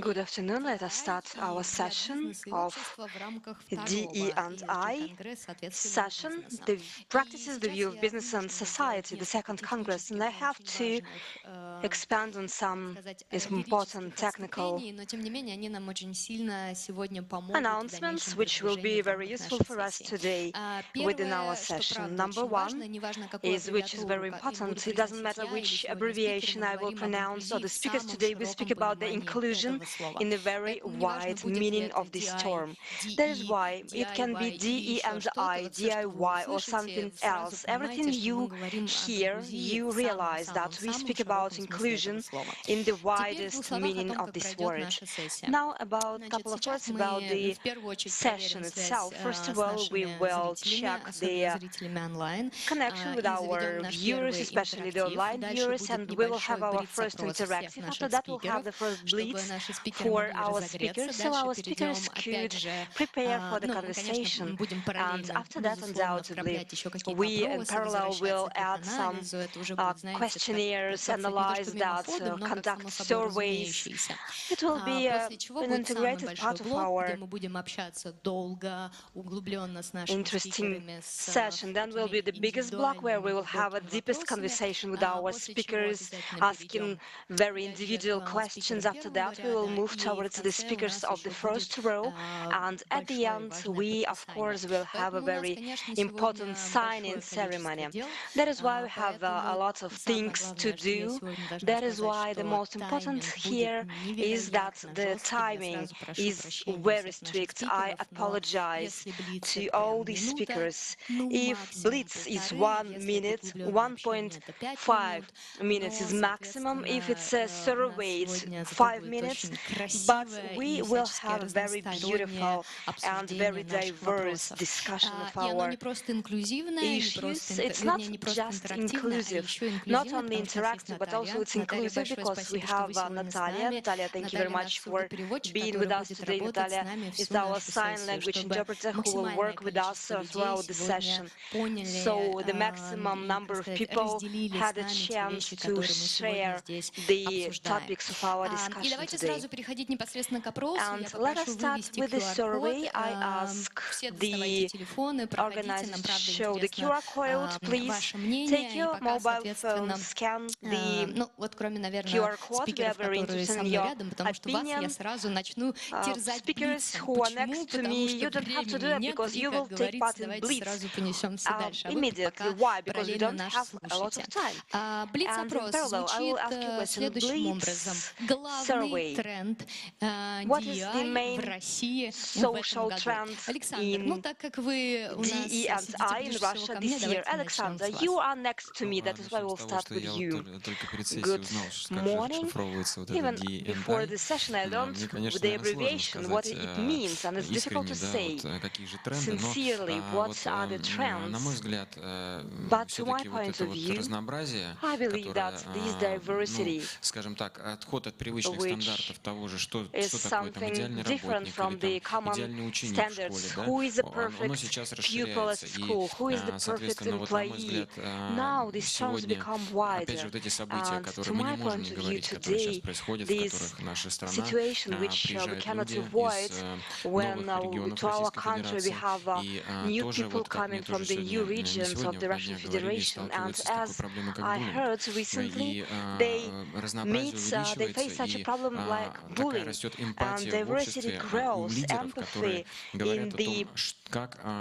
Good afternoon. Let us start our session of DE&I session, the practices, the view of business and society, the second Congress. And I have to expand on some important technical announcements, which will be very useful for us today within our session. Number one is, which is very important, it doesn't matter which abbreviation I will pronounce or the speakers today, we speak about the inclusion in a very wide meaning of this term. That is why it can be DE&I, DIY, or something else. Everything you hear, you realize that we speak about inclusion in the widest meaning of this word. Now, about a couple of words about the session itself. First of all, we will check the connection with our viewers, especially the online viewers, and we will have our first interactive. After that, we'll have the first blitz for our speakers, so our speakers could prepare for the conversation. And after that, undoubtedly, we in parallel will add some questionnaires, analyze that, conduct surveys. It will be an integrated part of our interesting session. Then will be the biggest block where we will have a deepest conversation with our speakers, asking very individual questions. After that, we will move towards the speakers of the first row. And at the end, we, of course, will have a very important sign-in ceremony. That is why we have a lot of things to do. That is why the most important here is that the timing is very strict. I apologize to all the speakers. If blitz is 1 minute, 1.5 minutes is maximum. If it's a survey, it's 5 minutes. But we will have a very beautiful and very diverse discussion of our issues. It's not just inclusive, not only interactive, but also it's inclusive because we have Natalia. Natalia, thank you very much for being with us today. Natalia is our sign language interpreter who will work with us throughout the session. So the maximum number of people had a chance to share the topics of our discussion today. And let us start with the survey. I ask the organizers to show the QR code. Please take your mobile phone, scan the QR code. We are very interested in your opinion. Speakers who are next to me, you don't have to do it because you will take part in blitz immediately. Why? Because we don't have a lot of time. And in parallel, I will ask you a question. Blitz survey. What is the main social trend in DE&I in Russia this year? Alexander, you are next to me. That is why we'll start with you. Good morning. Even before the session, I learned the abbreviation, what it means, and it's difficult to say sincerely what are the trends. But to my point of view, I believe that this diversity, which is something different from the common standards, who is the perfect pupil at school, who is the perfect employee, now these terms become wider. And to my point of view today, this situation which we cannot avoid when to our country we have new people coming from the new regions of the Russian Federation, and as I heard recently, they face such a problem like bullying, and diversity grows, empathy in the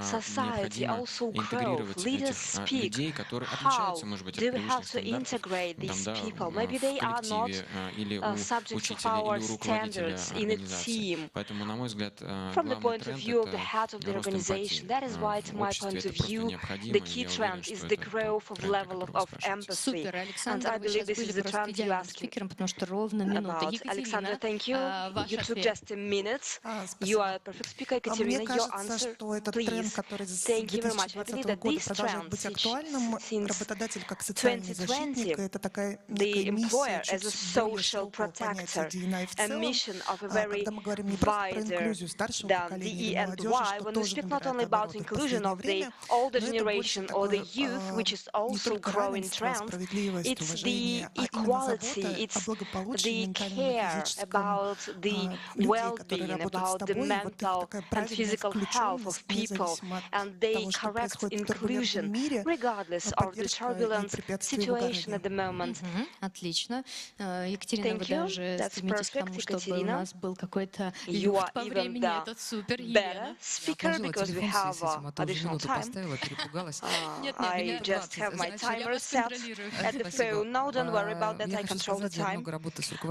society also grows. Leaders speak. How do we have to integrate these people? Maybe they are not subject of our standards in a team. From the point of view of the head of the organization, that is why, to my point of view, the key trend is the growth of level of empathy. And I believe this is the trend you asked about. Alexander, thank you. You took just a minute. You are a perfect speaker. Ekaterina, your answer, please. Thank you very much. I believe that this trend, since 2020, the employer as a social protector, a mission of a very wider than DE&Y, when we speak not only about inclusion of the older generation or the youth, which is also growing trend, it's the equality, it's the care about the well-being, about the mental and physical health of people, and the correct inclusion, regardless of the turbulent situation at the moment. Отлично. Екатерина, вы Thank you. даже That's стремитесь к perfect, тому, чтобы у Ekaterina. нас был какой-то You люфт are по even времени. the Это супер, better Елена. speaker because we have additional time. Нет, нет, I меня just have my значит, я timer вас set контролирую. at the phone. No, don't worry about that. I control the time.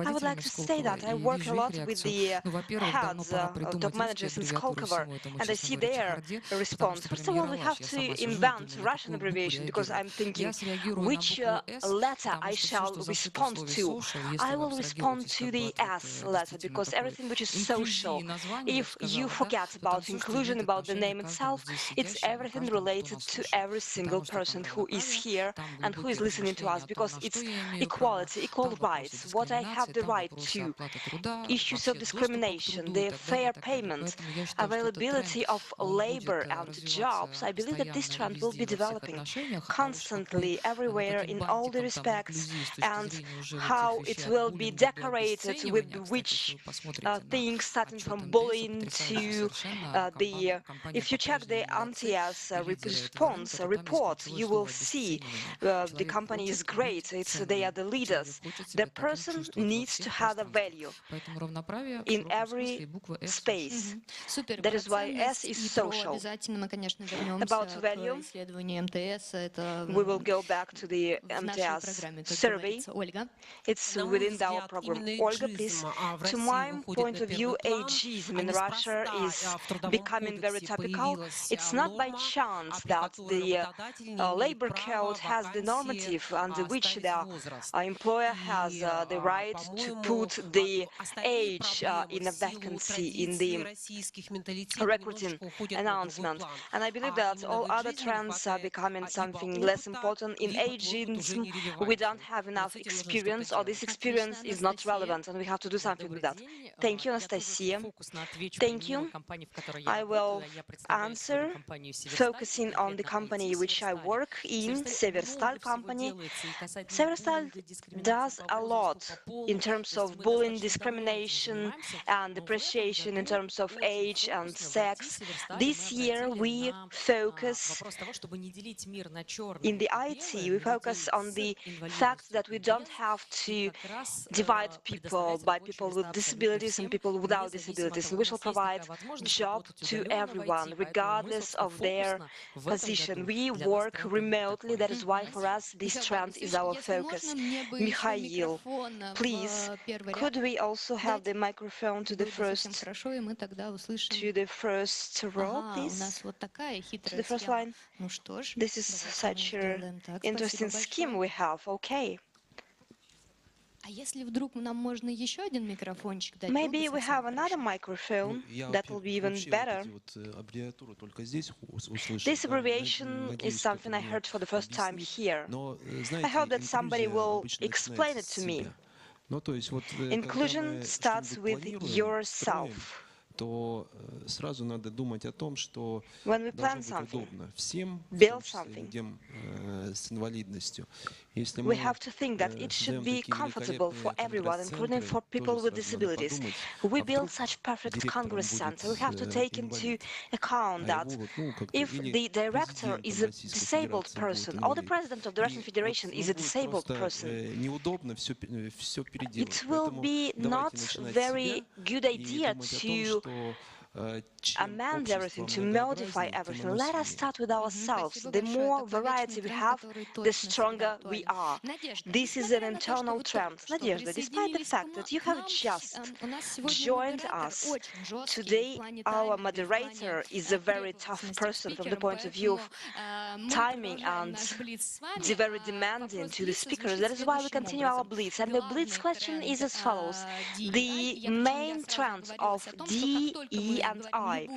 I would like to say that I work a lot with the heads, top managers in Skolkovo, and I see their response. First of all, we have to invent Russian abbreviation because I'm thinking which letter I shall respond to. I will respond to the S letter because everything which is social, if you forget about inclusion, about the name itself, it's everything related to every single person who is here and who is listening to us, because it's equality, equal rights, what I have the right to, issues of discrimination, the fair payment, availability of labor and jobs. I believe that this trend will be developing constantly everywhere in all the respects, and how it will be decorated with which things, starting from bullying to if you check the MTS response report, you will see the company is great. They are the leaders. The person needs to have a value in every space. That is why S is social. About value, we will go back to the MTS survey. It's within our program. Olga, please. To my point of view, ageism in Russia is becoming very topical. It's not by chance that the labor code has the normative under which the employer has the right to put the age in a vacancy in the recruiting announcement. And I believe that all other trends are becoming something less important. In ageism, we don't have enough experience, or this experience is not relevant, and we have to do something with that. Thank you, Anastasia. Thank you. I will answer focusing on the company which I work in, Severstal company. Severstal does a lot in terms of bullying, discrimination, and depreciation in terms of age and sex. This year we focus in the IT, we focus on the fact that we don't have to divide people by people with disabilities and people without disabilities. And we shall provide job to everyone, regardless of their position. We work remotely. That is why for us this trend is our focus. Mikhail, please, could we also have the microphone to the first row, please? To the first line. This is such an interesting scheme we have. Okay. Maybe we have another microphone that will be even better. This abbreviation is something I heard for the first time here. I hope that somebody will explain it to me. Inclusion starts with yourself. When we plan something, build something, we have to think that it should be comfortable for everyone, including for people with disabilities. We build such perfect Congress center. We have to take into account that if the director is a disabled person, or the president of the Russian Federation is a disabled person, it will be not very good idea to amend everything, to modify everything. Let us start with ourselves. The more variety we have, the stronger we are. This is an internal trend. Nadezhda, despite the fact that you have just joined us, today our moderator is a very tough person from the point of view of timing and very demanding to the speakers. That is why we continue our blitz. And the blitz question is as follows. The main trend of DE&I DE&I.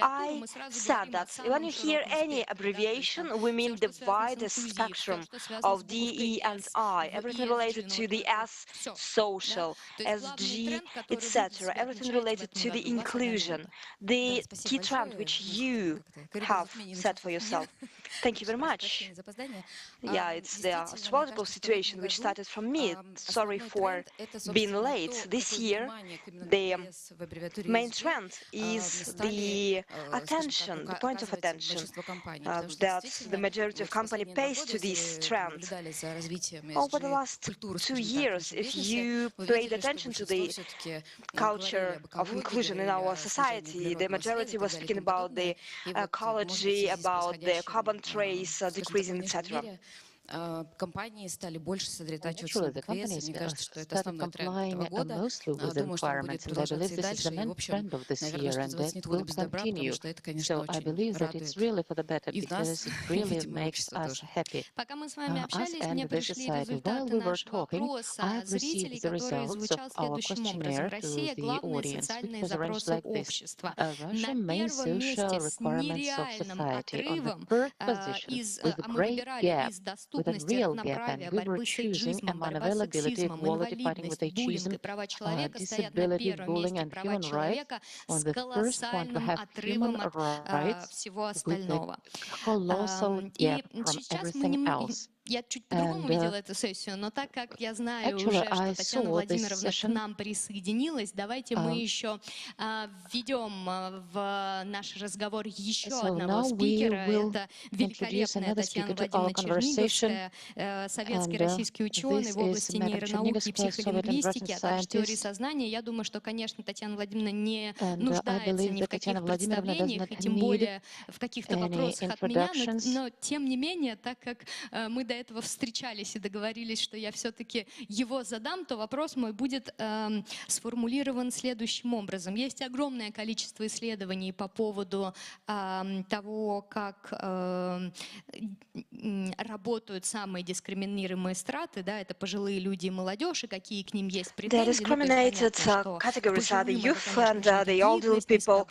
I said that when you hear any abbreviation, we mean the widest spectrum of DE&I, everything related to the S, social, SG, etc., everything related to the inclusion, the key trend which you have set for yourself. Thank you very much. Yeah, it's the astrological situation which started from me. Sorry for being late. This year, the main trend is the attention, the point of attention that the majority of company pays to this trend. Over the last 2 years, if you paid attention to the culture of inclusion in our society, the majority was speaking about the ecology, about the carbon trace decreasing, etc. Naturally, the companies started complying mostly with the requirements, and I believe this is the main trend of this year, and that will continue. So I believe that it's really for the better, because it really makes us happy, us and the society. While we were talking, I've received the results of our questionnaire to the audience, which was arranged like this. Russia main social requirements of society on the third position, with a great gap, with a real gap, and we were choosing among availability, equality, fighting with ageism, disability, bullying, and human rights. On the first point, we have human rights with a colossal gap from everything else. Я чуть по-другому видела эту сессию, но так как я знаю уже, что Татьяна Владимировна к нам присоединилась, давайте мы еще введем в наш разговор еще одного спикера. Это великолепная Татьяна Владимировна Черниговская, советский российский ученый в области нейронауки и психолингвистики, а также теории сознания. Я думаю, что, конечно, Татьяна Владимировна не нуждается ни в каких представлениях, и тем более в каких-то вопросах от меня, но тем не менее, так как мы до этого встречались и договорились, что я все-таки его задам, то вопрос мой будет сформулирован следующим образом. Есть огромное количество исследований по поводу того, как работают самые дискриминируемые страты, да, это пожилые люди и молодежь, и какие к ним есть претензии. The discriminated categories are the youth and the elderly people,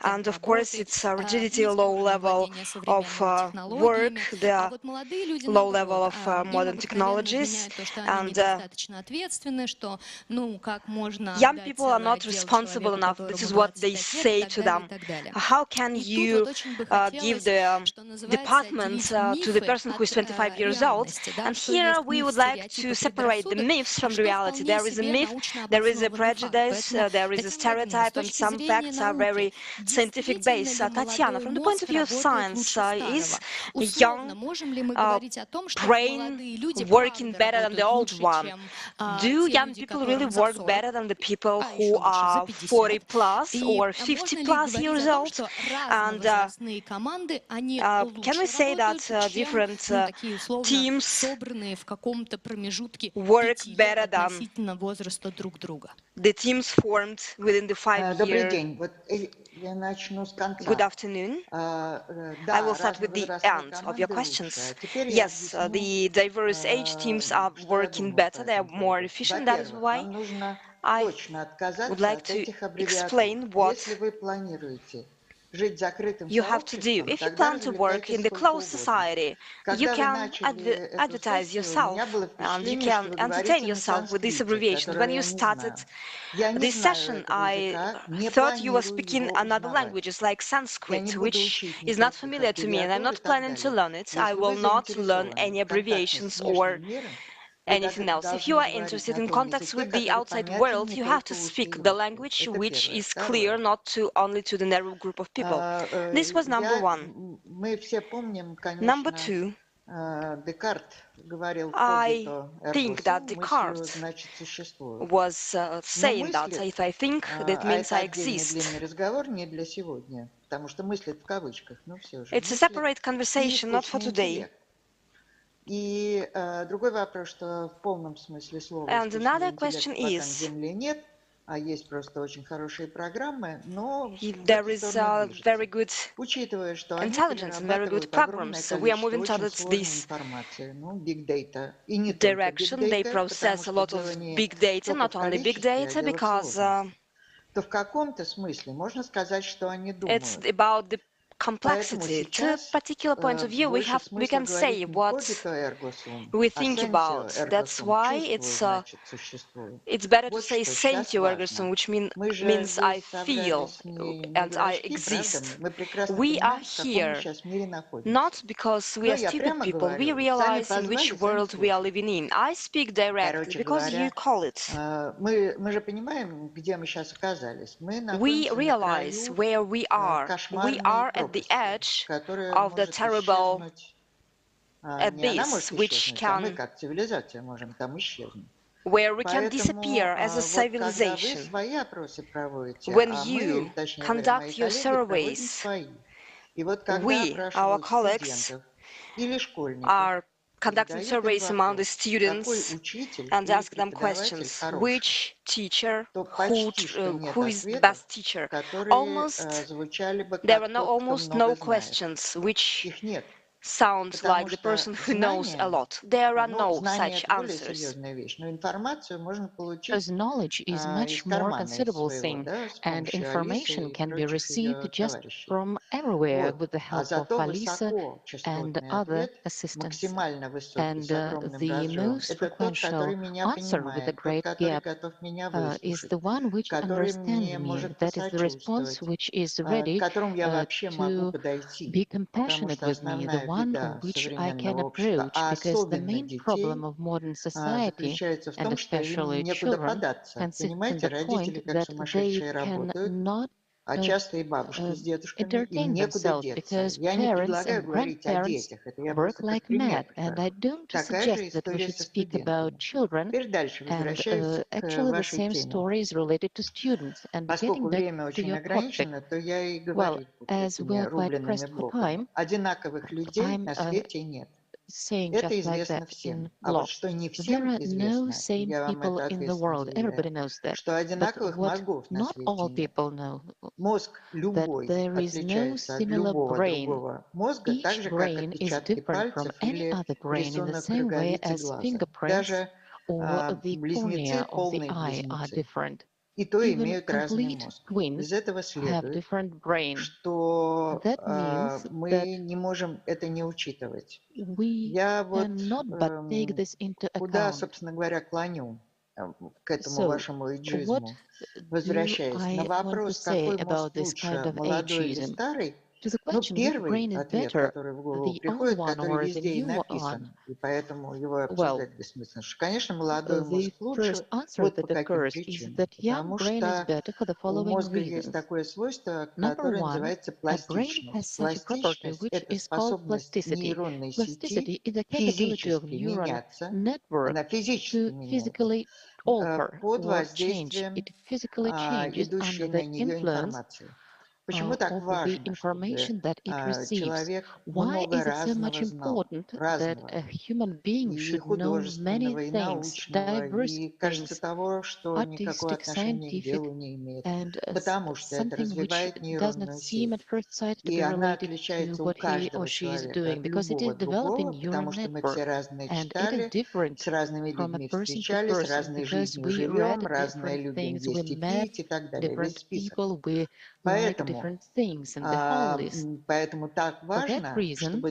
and of course it's rigidity, low level of work, the low level of modern technologies, and young people are not responsible enough. This is what they say to them. How can you give the department to the person who is 25 years old? And here we would like to separate the myths from reality. There is a myth, there is a prejudice, there is a stereotype, and some facts are very scientific based. Tatiana, from the point of view of science, is a young brain working better than the old one? Do young people really work better than the people who are 40 plus or 50 plus years old? And can we say that different teams work better than the teams formed within the 5 years? Good afternoon. I will start with the end of your questions. Yes, the diverse age teams are working better, they are more efficient. That is why I would like to explain what you have to do. If you plan to work in the closed society, you can advertise yourself and you can entertain yourself with these abbreviations. When you started this session, I thought you were speaking another languages like Sanskrit, which is not familiar to me, and I'm not planning to learn it. I will not learn any abbreviations or anything else. If you are interested in contacts with the outside world, you have to speak the language which is clear, not only to the narrow group of people. This was number one. Number two, I think that Descartes was saying that if I think, that means I exist. It's a separate conversation, not for today. And another question is, there is very good intelligence and very good programs. So we are moving towards this direction. They process a lot of big data, not only big data, because то в каком-то смысле можно сказать, что они It's думают. about the Поэтому complexity. To сейчас particular point of view, больше we смысла can say говорить не what cogito ergo sum, we а think sentio about. ergo That's sum. why Чувствую, значит, существую. it's better to Вот say что сейчас sentio ergo важно. sum, which Мы же means I здесь feel собрались не and I дурачки, правда? exist. Мы прекрасно We are понимаем, в каком мы here сейчас мире находимся. not because we Ну, are я stupid прямо people. We говорю, сами realize in which позвали, сами world we are слушайте. living in. I speak directly Короче because you говоря, call it. мы же понимаем, где мы сейчас оказались. Мы We находимся на realize краю where we are. We кошмарной are at the пропасти, edge которая of the может terrible исчезнуть. Не она abyss, может исчезнуть, а мы как цивилизация можем там исчезнуть. where we can Поэтому disappear as a вот когда вы civilization. свои опросы проводите, When а мы, you или точнее говоря, мои conduct your коллеги проводим surveys, свои. И вот когда we, our опрашивают colleagues, студентов или школьников are и conducting задают им surveys among the вопрос, какой students учитель and или ask them преподаватель questions. хороший, Which teacher, то почти что нет who is the ответов, best teacher? которые Almost, звучали бы there are как тот, кто almost много no знает. questions which Их нет. sound Потому like the что person who knows a знание, lot. There are ну, no знание such это более answers. серьезная вещь, но информацию можно Because получить knowledge is из much more кармана, из considerable своего, thing, да, с and помощью Алисы information и can be прочих received ее just товарищей. from everywhere Вот. with the А help of зато Alisa and высокочастотный other ответ, assistants. максимально высокий, And с огромным the разрывом, most это тот, который frequential меня answer with a понимает, тот, great который gap готов меня is выслушать, the one which который understands мне me. может That is the response посочувствовать, which is к ready которому я вообще могу to подойти. be Потому compassionate что with me, the основная one беда which I can современного общества, approach, а because the особенно main problem детей, of modern society, заключается в and том, что им especially некуда children, податься. consists in Понимаете, the родители point как that they сумасшедшие работают, cannot а uh, часто и бабушки uh, с дедушками, им entertain некуда themselves деться. because Я не parents предлагаю and говорить о grandparents детях, это я work просто как like пример mad. And I прихожу. don't Такая же suggest that we история should со speak about студентами. children. Теперь дальше, And возвращаясь к actually, the вашей same теме. story is related to students. And Поскольку getting back время to очень your topic, ограничено, то я и well, говорить буду as we этими are quite рубленными pressed for блоками. time, Одинаковых людей I'm на свете нет. saying Это just like that известно всем. in А вот что blocks. не There всем are no известно, и same я вам people это in the ответственно world. Everybody заявляю, knows that. что But одинаковых what мозгов на not all свете нет. people know, Мозг that любой there is no отличается от similar любого brain. другого мозга, так Each же, как brain is отпечатки different from пальцев any или other brain in the рисунок same way роговицы as глаза. fingerprints Даже or the близнецы, cornea of the полные eye are близнецы, different. и то Even имеют разный complete мозг. Из twins этого have следует, different brain. что That means that мы не можем это не учитывать. we Я вот cannot but take this into куда, account. собственно говоря, клоню к этому So, вашему what эйджизму. do Возвращаясь на I want to вопрос, say какой мозг about this kind лучше, of молодой или ageism? старый, To the ну, question, which первый brain is ответ, better, который в голову the old приходит, one который or the везде и new one? написан, и поэтому его Well, обсуждать бессмысленно, что, конечно, молодой the мозг лучше, first answer вот по that каким occurs is причинам. that young Потому brain is что better for the у following мозга есть reasons. такое свойство, Number которое one, называется a brain has пластичность. such a property Пластичность– which это is called способность plasticity. нейронной сети Plasticity is the capability of физически neural меняться, network она физически to меняется physically alter под or change. воздействием It physically changes идущей under на the нее influence информации. Почему так of the важно, чтобы information that it receives. человек Why много is it so much разного знал, important that разного, a human being и should know many художественного, и things, научного, diverse и, кажется, things, того, что никакого artistic, отношения к scientific, делу не имеет, and потому что это something which развивает does not нейронную seem сеть. at first sight to И be она related to отличается у what he or каждого she is человека doing, от because it is любого другого, developing потому neural что мы все network, разные and it is читали, different с разными from a людьми person to встречались, person, разной because жизнью we read живем, разное different любим things, we есть и met пить и так далее, весь different список. people, we like Поэтому different things, and the whole list. Поэтому так For that важно, reason, чтобы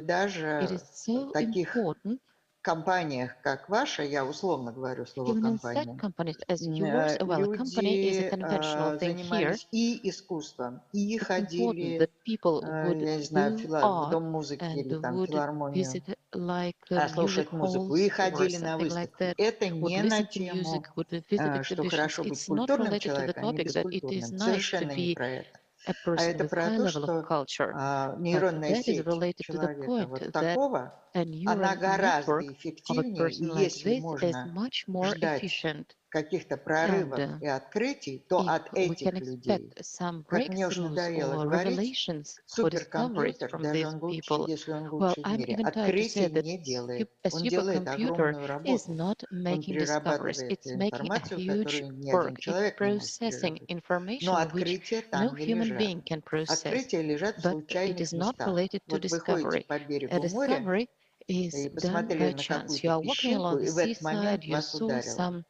it is даже в so таких important, компаниях, как ваша, я условно говорю слово even in such компания, companies as yours, well, a company is a люди conventional thing here. занимались и искусством, и It's important that ходили, people would я не знаю, do в art Дом музыки and или там would филармонию, visit like music слушать музыку, и halls or ходили на something like выставки. that, Это would не на listen to music, тему, would visit что exhibitions. хорошо быть It's not культурным related to the человеком, а не topic that it is бескультурным. nice to Совершенно не be про это. a А person это with про high то, level of что culture, but нейронная that is сеть related to the человека point вот that такого, a она neural гораздо network of a эффективнее, и person like если this is можно much more ждать efficient. каких-то And прорывов и открытий, то if от we can этих людей, expect some как мне уж breakthroughs надоело or говорить, revelations or discoveries суперкомпьютер, from даже these он лучше, people, если он well, лучший в I'm мире, even tired to say открытий that не делает. a Он делает supercomputer огромную is работу. not Он making discoveries, перерабатывает it's making a информацию, huge которую ни один work. It's человек не может processing переработать. Но information which открытия no там не human лежат. being can process, Открытия лежат в but it случайных is not местах. related to Вот вы ходите discovery. по A берегу моря discovery is и done посмотрели by на chance. какую-то You are walking песчинку, along the и в этот seaside, момент you вас saw ударило. some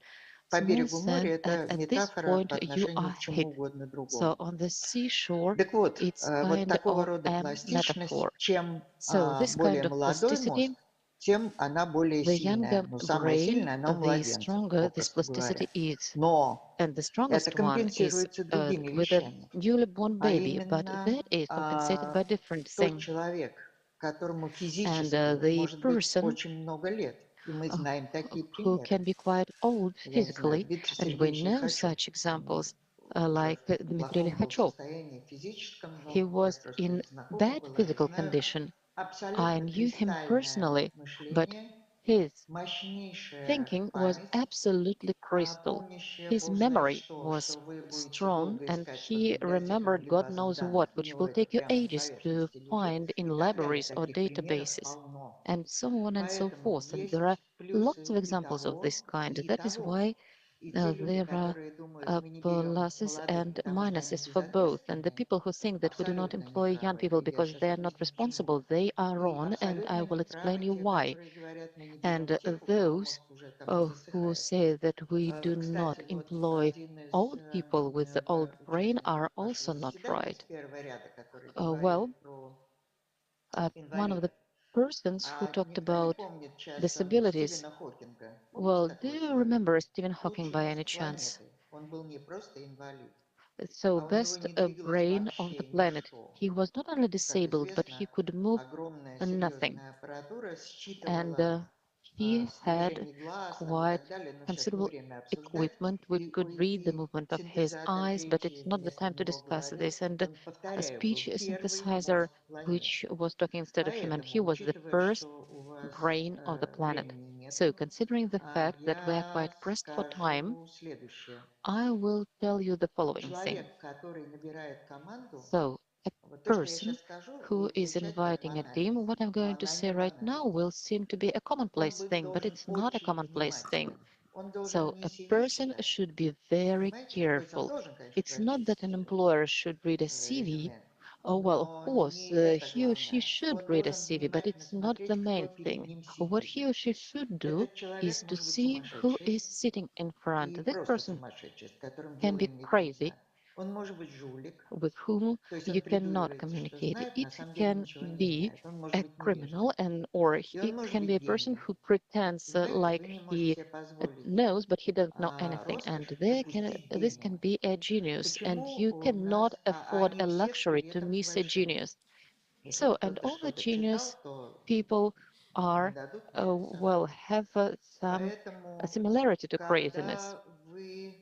по small берегу моря sand, and это at this метафора point по you отношению are к чему hit. угодно So другому. on the seashore, Так вот, it's вот kind такого of рода a пластичность, metaphor. чем So this более kind of молодой plasticity, мозг, тем она более the younger сильная. Но самая brain, сильная она у the младенцев, stronger this попросту говоря. plasticity is. Но And the это strongest one is компенсируется другими with a вещами. newly born А baby, but именно that is compensated by different тот thing. человек, которому And физически the может быть person очень много лет. И мы знаем такие who примеры. can be quite old Я не знаю, physically, Дмитрий and we Сергеевич know Лихачев, such он examples уже like в Dmitry плохом был Likhachov. состоянии физическом, He но я was просто in их знакома bad была, я physical знаю, condition. I абсолютно knew him кристальное personally, but мышление, his мощнейшая thinking was память, absolutely crystal. помнящая His Бог знает memory что, was что вы будете strong, долго and искать по he библиотекам remembered или God базам knows данных, what, у which него will это take you прямо на ages to поверхности лежит find in и так далее. libraries or Таких примеров databases, полно. and so on and so Поэтому forth. And there are есть lots плюсы of и examples of того, this kind. и That is того. why И те люди, there are которые думают, мы не берем pluses молодых, and потому что они minuses for both. And the безответственные, people who think that we do not абсолютно employ young неправы. people И я because сейчас they are not объясню почему. responsible, they are И wrong, and I абсолютно will explain неправы you те, why. которые говорят, мы не берем And тех, у кого those мозг уже там who засыхает. say that we do not Кстати, вот employ один из old people with the old brain участников are вашего also not заседания с right. первого ряда, который Well, говорил про one of инвалидов. the persons who А talked никто не about помнит часом disabilities. Стивена Хокинга? Помните Well, do такого you человека? remember Stephen Hawking Лучший by мозг any chance? планеты. Он был не просто инвалид, So, а у него best не двигалось brain of the вообще planet. ничто. He was not only Как disabled, but he известно, could move огромная nothing. серьезная аппаратура And считывала he had движение глаз там, и quite так далее. Но сейчас не considerable время обсуждать. equipment which could read the И movement of his синтезатор eyes, but it's речи not the вместо time to него discuss говорил. this. And Он, a повторяю, был speech первый synthesizer мозг планеты. which was talking instead of him, and he Поэтому, was the учитывая, first что у вас brain of the planet. времени So, нету, considering the fact that we are я quite pressed for time, скажу следующее. I will tell you the following thing. Человек, который набирает команду, So, a вот то, что я сейчас person скажу, who будет is звучать как inviting a team, банальность, what I'm но going to она не say right now банальность. will seem to be a Он commonplace thing, but должен it's not a очень commonplace thing. внимателен. Он должен So, не a CV person читать, should be very понимаете? То есть он careful. должен, конечно, It's not that an прочесть employer should read a CV. резюме, Oh, well, of но course, не это he or she главное. should Он read a должен CV, but внимательно it's not the смотреть, кто main перед thing. ним What сидит. he or she should do Этот человек is to может быть see who сумасшедший is sitting in front. и This просто person сумасшедший, с которым can дело be иметь нельзя. crazy, Он может быть жулик, with whom то есть он you cannot придуривается, что communicate. знает, на It самом деле can ничего не be знает. Он может a быть невеждой. criminal, and or И он it может can be быть a person гением. who pretends Понимаете, like вы не можете he себе позволить knows, but he doesn't know anything. And роскошь допустить this can гения. be a genius, and Почему you у cannot нас, afford они a все luxury при to этом miss a большие. genius. Если So, вот and кто-то all the что-то genius читал, то people не are, дадут мне это well, соврать. have some Поэтому, similarity to craziness. когда вы,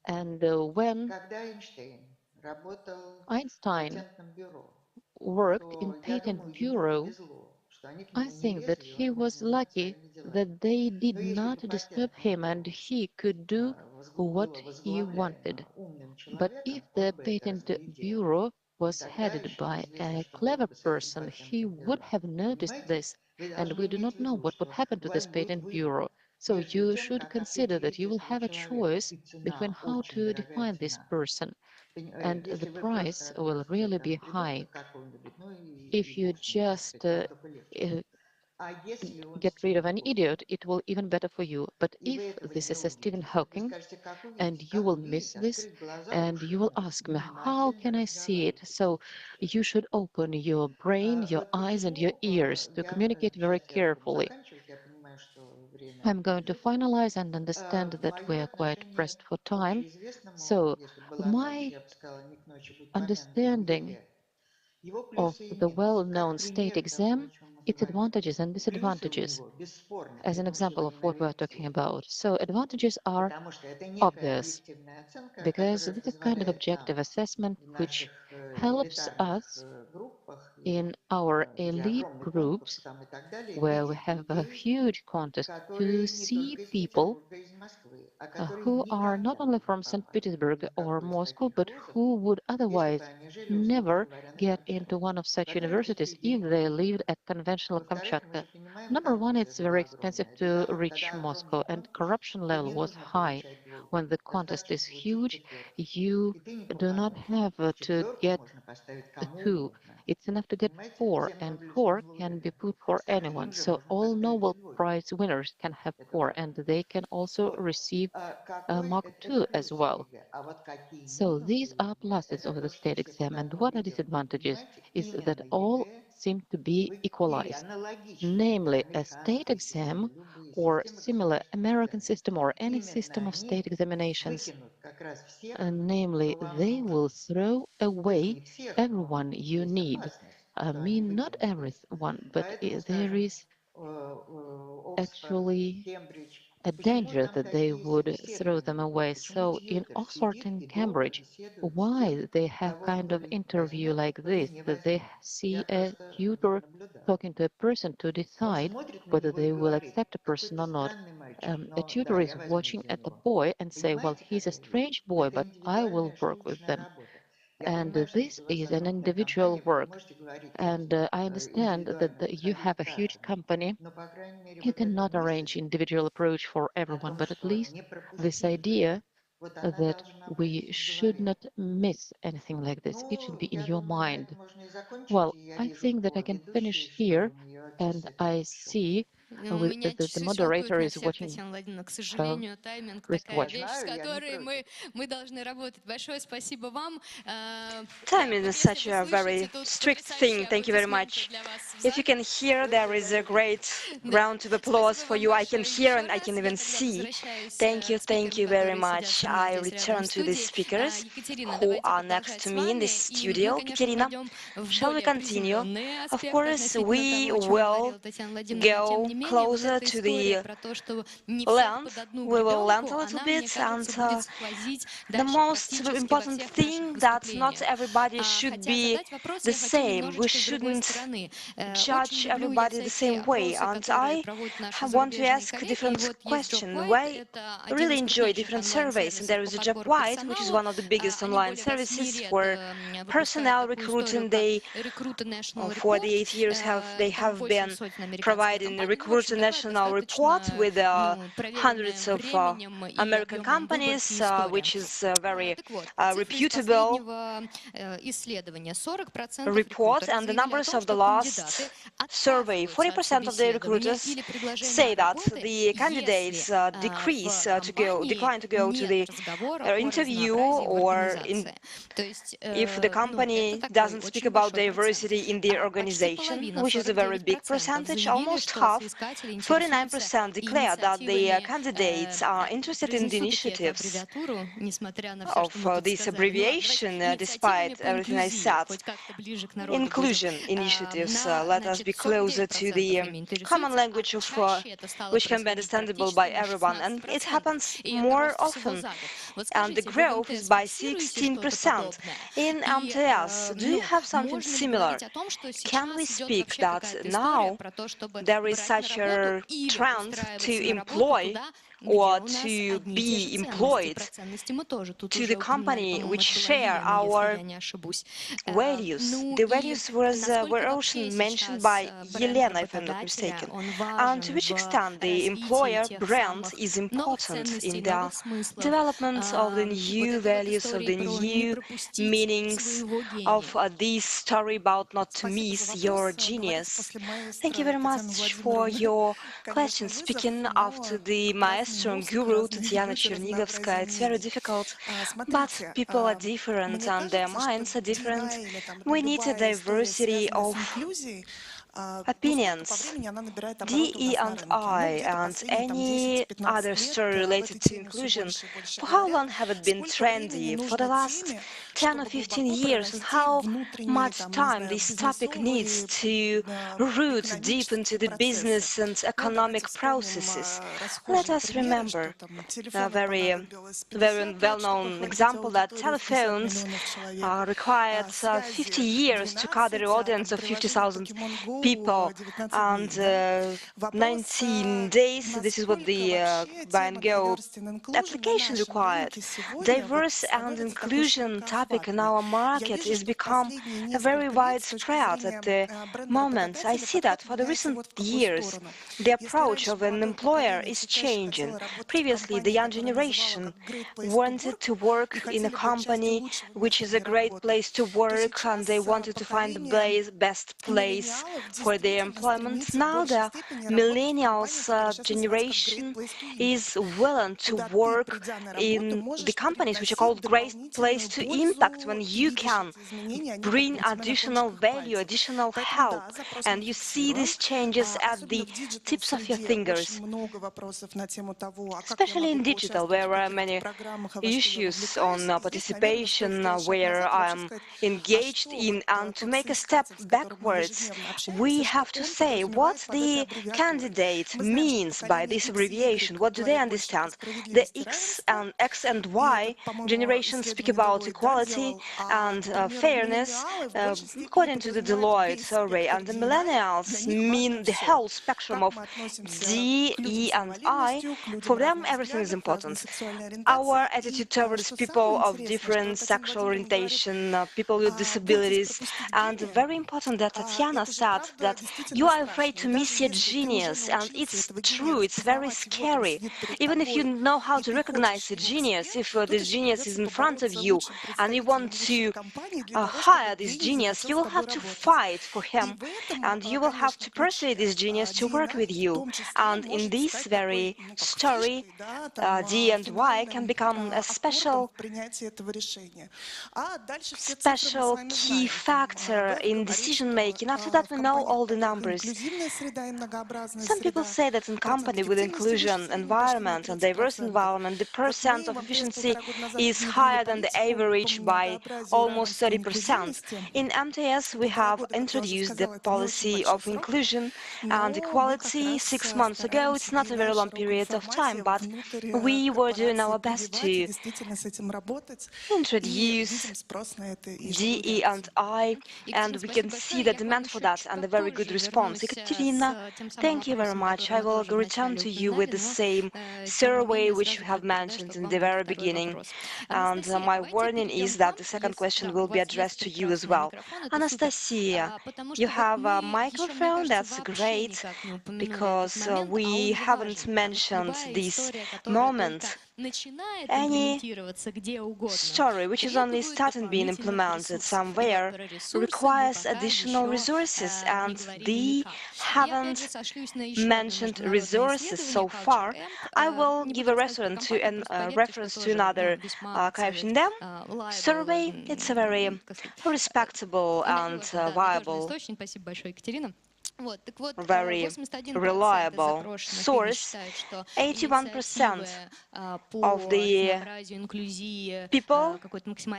And when когда Эйнштейн работал в Einstein патентном бюро, worked in то, я patent думаю, ему bureau, повезло, что они к I нему не think that лезли, и он he мог was заниматься lucky своими делами. that they did Но если not бы disturb патентное him and бюро he could do what было he wanted. возглавляемо умным But человеком, if the он бы это patent разглядел. bureau И was тогда headed еще by неизвестно, a что было clever бы с этим person, he патентным would бюро. have noticed Понимаете? this, Вы and должны we do иметь not в know виду, what would что happen to у вас this будет patent выбор bureau. So между you тем, should как consider that определить, you will если вы have a человек, choice и between цена, how очень to дорогая define this цена. person, and the Если вы просто price will отпустите really там be high. придурка какого-нибудь, ну и If you бог с ним, так just сказать, вам только легче. А если он get rid of Стивен an Хокинг, idiot, it will even better for you. But и вы if этого this не is a Stephen увидите, вы Hawking, скажете, and you как will miss увидеть, this, открыть глаза, and уши you will и ask me, how внимательно can I see it? разговаривать. So you should open your brain, your Вот eyes, and your почему ears to я communicate very сейчас я буду carefully. заканчивать, я понимаю, что время I'm going to идет. finalize and understand that we Мое are quite отношение pressed for к time. общеизвестному, So если бы была ночь, my я бы сказала, не к ночи будет помянутому understanding ЕГЭ. Его of плюсы и the минусы, well-known как state пример того, о exam, чем мы its говорим. advantages and Плюсы у disadvantages, него бесспорны, as an потому что его example of не what we are talking наверняте. about. So advantages are Потому что это некая obvious, объективная оценка, because которая this is kind of позволяет нам objective assessment в наших which helps элитарных us группах и in our где elite огромный конкурс groups там и так далее, where we видеть have a людей, huge contest to которые не see только из people Петербурга, из Москвы, а которые who are not никогда only бы не from St. попали ни Petersburg в or какой из Moscow, таких but вузов, who would если бы otherwise они жили, условно never говоря, на get into Камчатке. one of such Во-первых, universities такие if деньги they очень lived дороги. at conventional Во-вторых, мы Kamchatka. же понимаем, Number как one, вот it's это very была expensive огромная to река. Вот reach когда огромный Moscow, and конкурс, corruption то level не was нужно high. получать when the contest is huge, you do not have to get two. It's enough to get four, and four can be put for anyone. So all Nobel Prize winners can have four, and they can also receive Mark II as well. So these are pluses of the state exam, and what are disadvantages is that all seem to be equalized. Namely, a state exam or similar American system or any system of state examinations, namely, they will throw away everyone you need. I mean, not everyone, but there is actually a danger that they would throw them away. So in Oxford and Cambridge, why they have kind of interview like this, that they see a tutor talking to a person to decide whether they will accept a person or not. A tutor is watching at a boy and say, well, he's a strange boy, but I will work with them. And this is an individual work. And I understand that you have a huge company. You cannot arrange individual approach for everyone, but at least this idea that we should not miss anything like this, it should be in your mind. Well, I think that I can finish here, and I see Меня that the часы шалкуют moderator на is всех, watching Татьяна Владимировна. К her сожалению, тайминг такая wristwatch. вещь, с Понимаю, я не которой против. мы должны работать. Большое спасибо вам. Да, Timing вот is если such вы a слышите, very тут strict thing. потрясающие Thank you very аплодисменты much. для вас в If you зале. can hear, there is a great Да. round of applause Спасибо for вам you. I can большое hear еще and I раз. can Я even тогда see. возвращаюсь Thank к спикерам, you very которые сидят much. со мной I здесь рядом в return to the студии. speakers Екатерина, who давайте are next продолжать to с me in this вами. И мы, studio. конечно, Katerina, пойдем в shall we более continue? приземленный Of аспект course, относительно we того, о чем will говорила Татьяна Владимировна. Но тем go не менее, вот closer эта to история the про то, что не всех land. под одну We will land гребенку, a little она, мне bit, and кажется, будет сквозить the дальше most практически во important всех наших thing that not выступлениях. everybody should Хотя be задать вопрос the я хочу same. We немножечко с другой shouldn't стороны. Очень judge люблю я everybody the всякие same way. опросы, And которые I проводят наши want to зарубежные ask a коллеги. И different вот есть Job question. White, Why это I один really из enjoy крупнейших different surveys, and онлайн-сервисов there по is a Job подбору White, which is персоналу. one of the biggest Они online более 8 services лет for выпускают personnel такую историю, recruiting. как They Recruit National for the Report. 8 years they Там have 8 been сотен американских providing a компаний. Ну, в Recruit общем, такая National Report достаточно with проверенная hundreds of временем и American объемом выборки companies, история. which is very Так вот, цифры из reputable последнего исследования. 40% report, рекрутеров and the заявили о numbers том, of the что last кандидаты survey, отказываются от 40% of the собеседования recruiters или предложения say that работы, the если candidates decrease в decline компании to go to нет the разговора о interview, разнообразии в or организации. То есть, if the ну, это company такой doesn't speak очень about большой процент. diversity in their Почти organization, половина, which is a very big 49%, percentage, заявили, almost что half, соискатели интересуются 49% declare that the инициативами, candidates are interested in the произнесу таки эту initiatives аббревиатуру, несмотря на все, of что мы тут this сказали. Ну ладно, давайте abbreviation, инициативами despite по everything I инклюзии, said. хоть как-то ближе к народу будет. Inclusion initiatives. Let us be Значит, closer to 49% the ими common интересуются, а language of чаще это стало which can be происходить understandable by практически на everyone, and it 16%. happens И это more рост всего often. за год. Вот And the скажите, вы в growth is МТС by фиксируете что-то 16%. подобное? In И, MTS, do you ну, have something можно ли similar? говорить о том, что Can we сейчас идет speak вообще that какая-то история now про то, чтобы there is брать на such работу a или trend to устраиваться на работу employ туда, где or у нас to одни и те же be ценности? employed Про ценности мы тоже тут to the уже упоминали, company по-моему, which это была share Елена, если our я не ошибусь. values? Ну The и values насколько were вообще also mentioned сейчас by бренд Yelena, if I'm not работодателя, mistaken. он And to важен which в extent the развитии employer тех brand самых is новых important ценностей, in the новых смыслов, development of the вот new этой вот values, of истории the про не new пропустить meanings своего of гения. this story about not to Спасибо за miss your вопрос. Говорить genius. после Thank you маэстро very Татьяны much for Владимировны, your конечно, question. вызов, Speaking after но the разный maestro and мозг, guru разные Tatiana люди, разнообразие Chernigovskaya, it's very мнений. difficult, but Смотрите, people are different мне and their кажется, что minds are different. D&I или там We need a любая история, diversity связанная с of инклюзией, ну, сколько по opinions. времени она набирает обороты у нас на рынке? Ну, DE&I где-то and последние там any 10-15 other лет story об related этой to теме все inclusion, больше и больше for how говорят. long have it been Сколько времени trendy? For the нужно last теме, 10 or чтобы 15 глубоко years, and прорасти how внутренние, much там, не time знаю, this topic needs бизнесовые, to root deep into экономические the процессы. business and Ну, давайте economic вспомним processes. Let расхожие us примеры, что remember там a телефонам very понадобилось very 50 лет, чтобы well-known охватить example that аудиторию в 50 telephones миллионов человек. required 50 Связи years to cover the 12, а audience там of приложение 50,000 Pokemon Go people, and 19 days, this is what the buy and go application required. Diverse and inclusion topic in our market is become a very widespread at the moment. I see that for the recent years, the approach of an employer is changing. Previously, the young generation wanted to work in a company which is a great place to work, and they wanted to find the best place for their employment. Now the millennials generation is willing to work in the companies which are called great place to impact, when you can bring additional value, additional help, and you see these changes at the tips of your fingers, especially in digital, where there are many issues on participation, where I'm engaged in. And to make a step backwards, we have to say what the candidate means by this abbreviation. What do they understand? The X and Y generations speak about equality and fairness, according to the Deloitte survey, and the millennials mean the whole spectrum of D, E, and I. For them, everything is important. Our attitude towards people of different sexual orientation, people with disabilities, and very important that Tatiana said that you are afraid to miss your genius, and it's true, it's very scary. Even if you know how to recognize a genius, if this genius is in front of you and you want to hire this genius, you will have to fight for him, and you will have to persuade this genius to work with you. And in this very story, D and Y can become a special key factor in decision making. After that, we know all the numbers. Some people say that in company with inclusion environment and diverse environment, the percent of efficiency is higher than the average by almost 30%. In MTS, we have introduced the policy of inclusion and equality 6 months ago. It's not a very long period of time, but we were doing our best to introduce DE and I, and we can see the demand for that and a very good response. Ekaterina, thank you very much. I will return to you with the same survey which we have mentioned in the very beginning. And my warning is that the second question will be addressed to you as well. Anastasia, you have a microphone. That's great, because we haven't mentioned this moment. Any story which is only starting being implemented somewhere requires additional resources, and they haven't mentioned resources so far. I will give a reference to another Corruption Dam survey. It's a very respectable and viable, very reliable source. 81% of the people,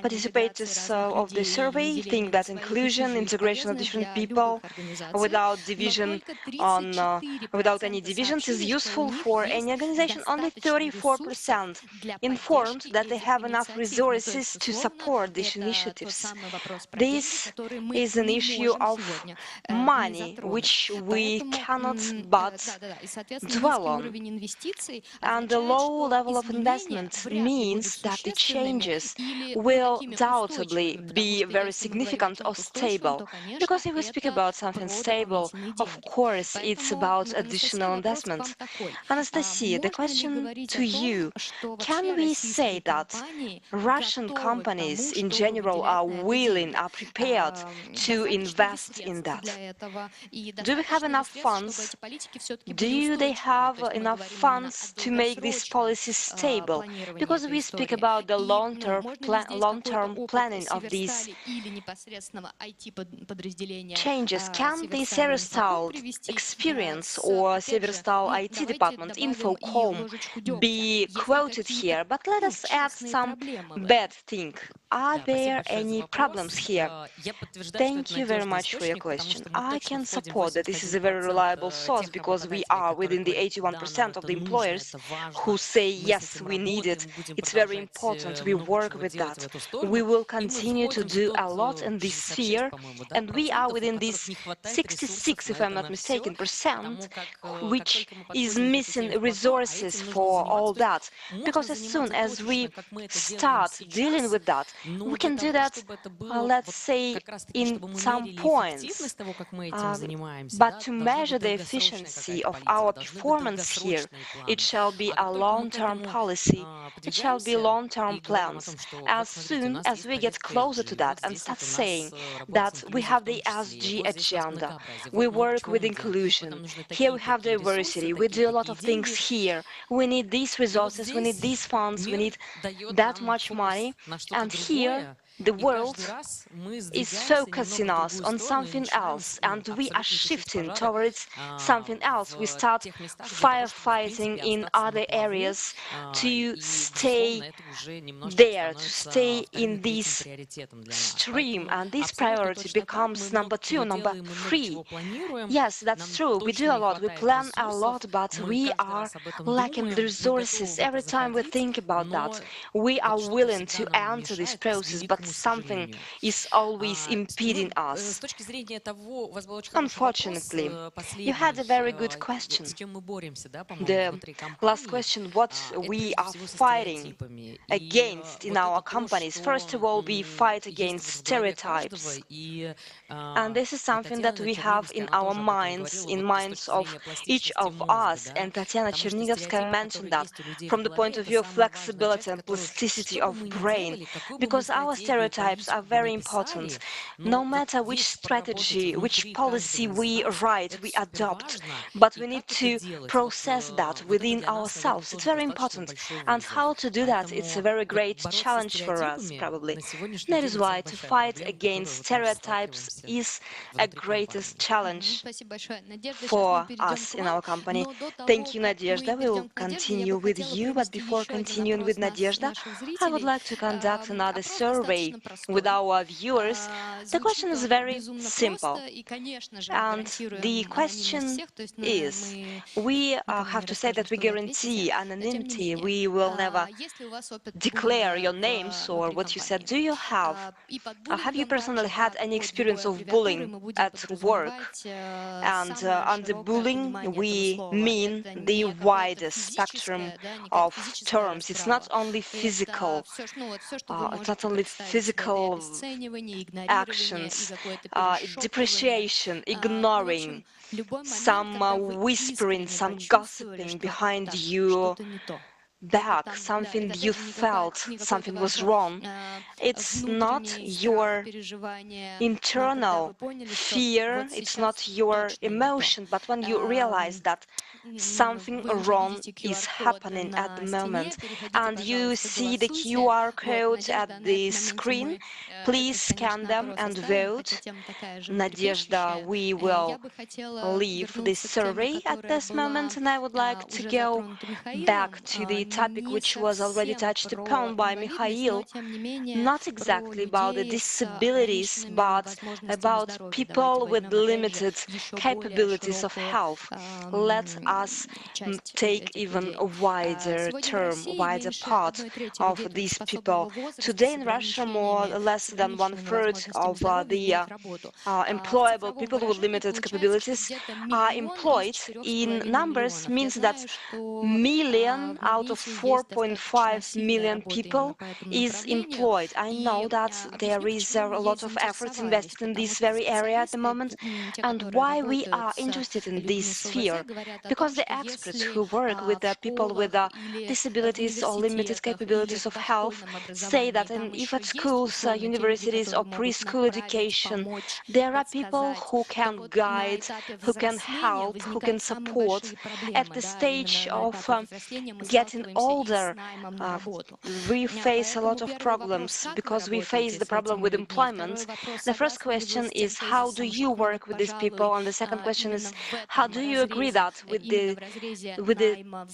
participators of the survey, think that inclusion, integration of different people without division without any divisions is useful for any organization. Only 34% informed that they have enough resources to support these initiatives. This is an issue of money, which we cannot but dwell on. And the low level of investment means that the changes will doubtably be very significant or stable. Because if we speak about something stable, of course, it's about additional investment. Anastasia, the question to you, can we say that Russian companies in general are willing, are prepared to invest in that? Do we have enough funds? Do they have enough funds to make this policy stable? Because we speak about the long-term planning of these changes. Can the Severstal experience or Severstal IT department, Infocom, be quoted here? But let us add some bad thing Are there any problems here? Thank you very much for your question. I can support that this is a very reliable source because we are within the 81% of the employers who say, yes, we need it. It's very important. We work with that. We will continue to do a lot in this sphere. And we are within this 66, if I'm not mistaken, percent, which is missing resources for all that. Because as soon as we start dealing with that, we can do that, let's say, in some points. But to measure the efficiency of our performance here, it shall be a long-term policy. It shall be long-term plans. As soon as we get closer to that and start saying that we have the SG agenda, we work with inclusion, here we have diversity, we do a lot of things here, we need these resources, we need these funds, we need that much money, and here the world is focusing us on something else, and we are shifting towards something else. We start firefighting in other areas to stay there, to stay in this stream, and this priority becomes number 2, number 3. Yes, that's true. We do a lot, we plan a lot, but we are lacking the resources. Every time we think about that, we are willing to enter this process, but something is always impeding us. Unfortunately, you had a very good question. The last question, what we are fighting against in our companies. First of all, we fight against stereotypes. And this is something that we have in our minds, in minds of each of us. And Tatiana Chernigovskaya mentioned that from the point of view of flexibility and plasticity of brain, because our stereotypes are very important. No matter which strategy, which policy we write, we adopt, but we need to process that within ourselves. It's very important. And how to do that, it's a very great challenge for us, probably. That is why to fight against stereotypes is a greatest challenge for us in our company. Thank you, Nadezhda. We will continue with you, but before continuing with Nadezhda, I would like to conduct another survey with our viewers. The question is very simple, and the question is, we have to say that we guarantee anonymity. We will never declare your names or what you said. Do you have you personally had any experience of bullying at work? And under bullying, we mean the widest spectrum of terms. It's not only physical, actions, depreciation, ignoring, some whispering, some gossiping behind you back, something you felt, something was wrong. It's not your internal fear, it's not your emotion, but when you realize that something wrong is happening at the moment and you see the QR code at the screen, please scan them and vote. Nadezhda, we will leave this survey at this moment, and I would like to go back to the topic which was already touched upon by Mikhail, not exactly about the disabilities, but about people with limited capabilities of health. Let us take even a wider term, wider part of these people. Today in Russia, more or less than 1/3 of the employable people with limited capabilities are employed. In numbers means that million out of 4.5 million people is employed. I know that there is a lot of efforts invested in this very area at the moment. And why we are interested in this sphere? Because the experts who work with the people with disabilities or limited capabilities of health say that if at schools, universities or preschool education, there are people who can guide, who can help, who can support at the stage of getting older, we face a lot of problems because we face the problem with employment. The first question is, how do you work with these people? And the second question is, how do you agree that with the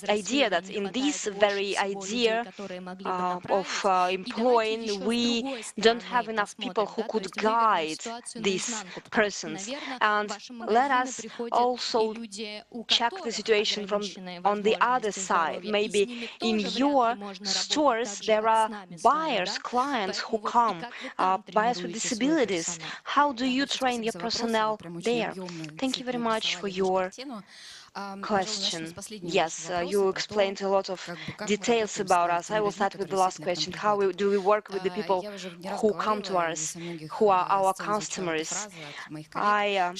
idea that in this very idea of employing, we don't have enough people who could guide these persons. And let us also check the situation from on the other side. Maybe in your stores there are buyers, clients who come, buyers with disabilities. How do you train your personnel there? Thank you very much for your question. Yes, you explained a lot of details about us. I will start with the last question. How do we work with the people who come to us, who are our customers? I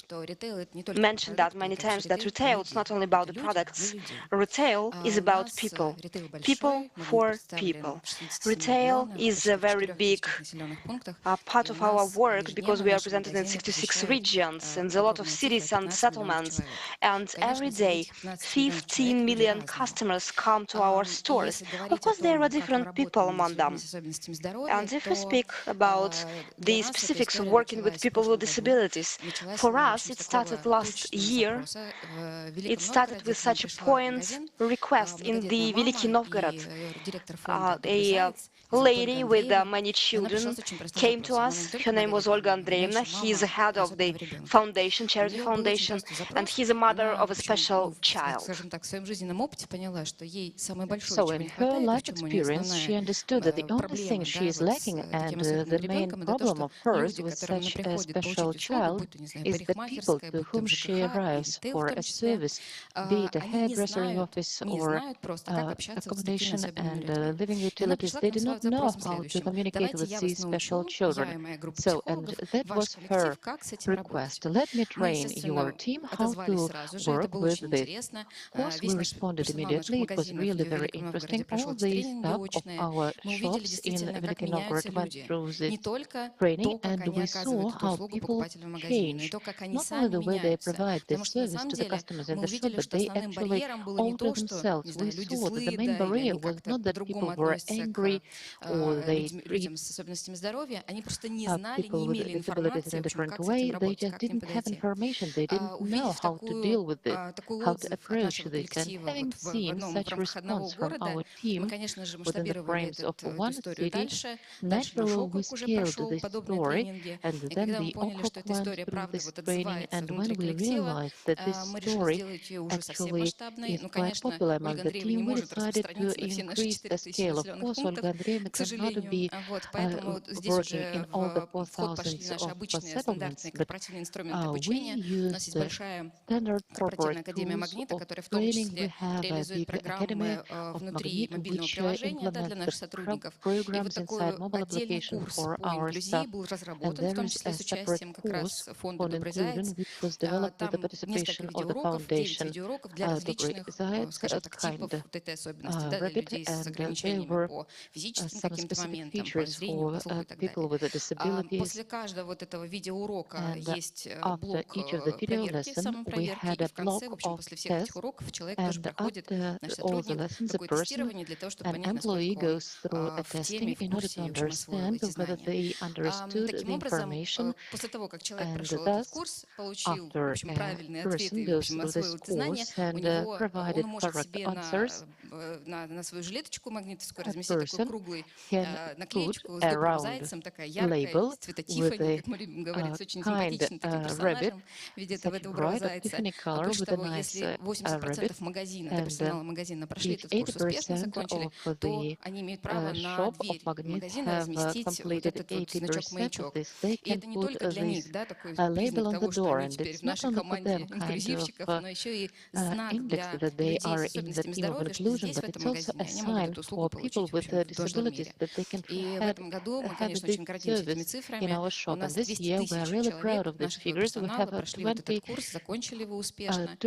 mentioned that many times, that retail, it's not only about the products. Retail is about people. People for people. Retail is a very big part of our work because we are presented in 66 regions and a lot of cities and settlements. And every day, 15 million customers come to our stores. Of course, there are different people among them. And if we speak about the specifics of working with people with disabilities, for us, it started last year. It started with such a point request in the Veliki Novgorod. A lady with many children came to us. Her name was Olga Andreevna. He's the head of the foundation, charity foundation, and he's a mother of a special child. So in her life experience, she understood that the only thing she is lacking and the main problem of hers with such a special child is the people to whom she arrives for a service, be it a hairdresser office or accommodation and living utilities. They do not know how to communicate with these special children. So, and that was her request. Let me train your team how to work with this. Of course, we responded immediately. It was really very interesting. All the staff of our shops in Veliki Novgorod went through this training, and we saw how people change. Not only the way they provide this service to the customers in the shop, but they actually alter themselves. We saw that the main barrier was not that people were angry or they treat people with disabilities in a different way. They just didn't have information. They didn't know how to deal with this, how to approach this. And having seen such response from our team within the frames of one city, naturally we scaled this story, and then the OHOC went through this training. And when we realized that this story actually is quite popular among the team, we decided to increase the scale. Of course, Olga Andreevna cannot be working in all the 4,000 of settlements, but we use the standard corporate tools of training. We have a big academy of Magnet, which implements the programs inside mobile application for our staff. And there is a separate course on inclusion, which was developed with the participation of the foundation. Добрый Заяц, kind rabbit, and there were some specific features for people with disabilities. And after each of the video lesson, we had a block of tests, and after all the lessons, a person, an employee goes through a testing in order to understand whether they understood the information, and thus, after a person goes through this course and provided correct answers, a person can put a round label with a kind rabbit, such a bright Tiffany color with a nice rabbit, and if 80% of the shop of Magnet have completed 80% of this, they can put this label on the door, and it's not only for them kind of index that they are in the team of inclusion, but it's also a sign for people with disabilities that they can have this service in our shop. And this year we are really proud of these figures. We have 22,000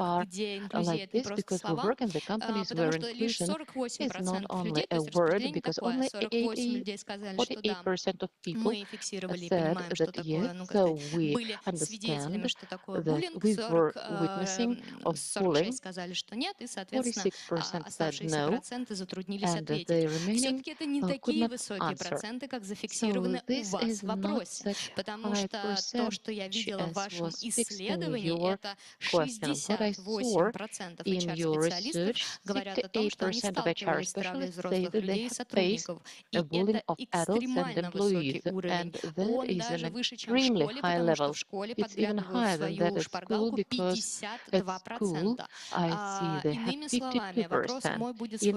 are где инклюзия like это не this просто because we слова, work in the companies потому where что лишь inclusion is not 48% only людей, то a есть word, распределение because такое, only 48 людей сказали, что да, 48% of people мы фиксировали и said понимаем, что that yes, такое, ну, как so сказать, we были свидетелями, understand что такое that буллинг, we were witnessing of 46 bullying. сказали, что нет, и, соответственно, 46% said оставшиеся no, проценты затруднились and ответить. the remaining Все-таки это не could такие not высокие answer. проценты, как So зафиксированы у this вас is в not вопросе, such потому high что то, что я percentage видела в as вашем was fixed in исследовании, your это question. What I saw 68% in your HR-специалистов research, говорят о том, что они 68% of HR сталкивались с травлей specialists say взрослых that they людей и have faced сотрудников. a И bullying это of adults and экстремально высокий employees, уровень. and that Он is даже an выше, чем в extremely школе, high потому что level. в школе It's even подглядываю в higher than that свою at school шпаргалку because at school 52%. I see they have Иными словами, вопрос 52%. мой будет In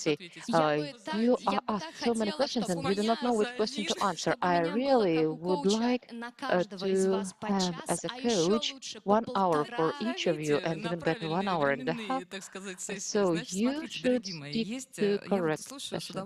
democracy. You are asked so many questions and you do not know which question to answer. I really would like to have as a coach 1 hour for each of you and even better 1.5 hours. So you should stick to correct questions.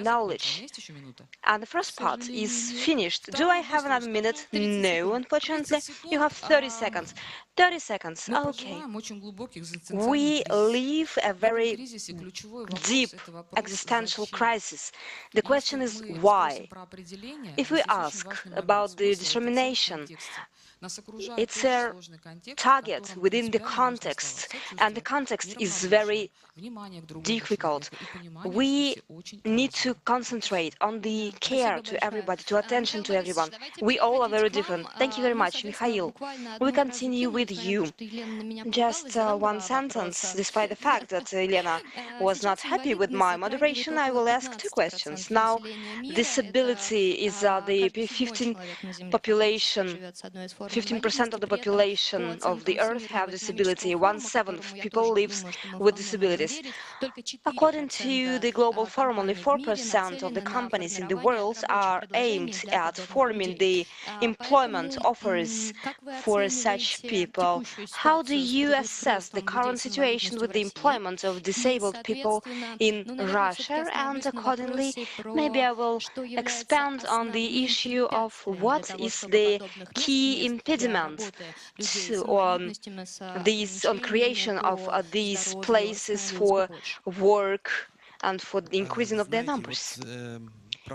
knowledge. And the first part is finished. Do I have another minute? No, unfortunately. You have 30 seconds. 30 seconds, okay. We live a very deep existential crisis. The question is why? If we ask about the determination, It's a target within the context, and the context is very difficult. We need to concentrate on the care to everybody, to attention to everyone. We all are very different. Thank you very much, Mikhail. We continue with you. Just one sentence, despite the fact that Elena was not happy with my moderation, I will ask two questions. Now, disability is the 15% of the population of the Earth have disability. 1/7 of people lives with disabilities. According to the Global Forum, only 4% of the companies in the world are aimed at forming the employment offers for such people. How do you assess the current situation with the employment of disabled people in Russia? And accordingly, maybe I will expand on the issue of what is the key impediment on creation of these places for work and for the increasing of their numbers.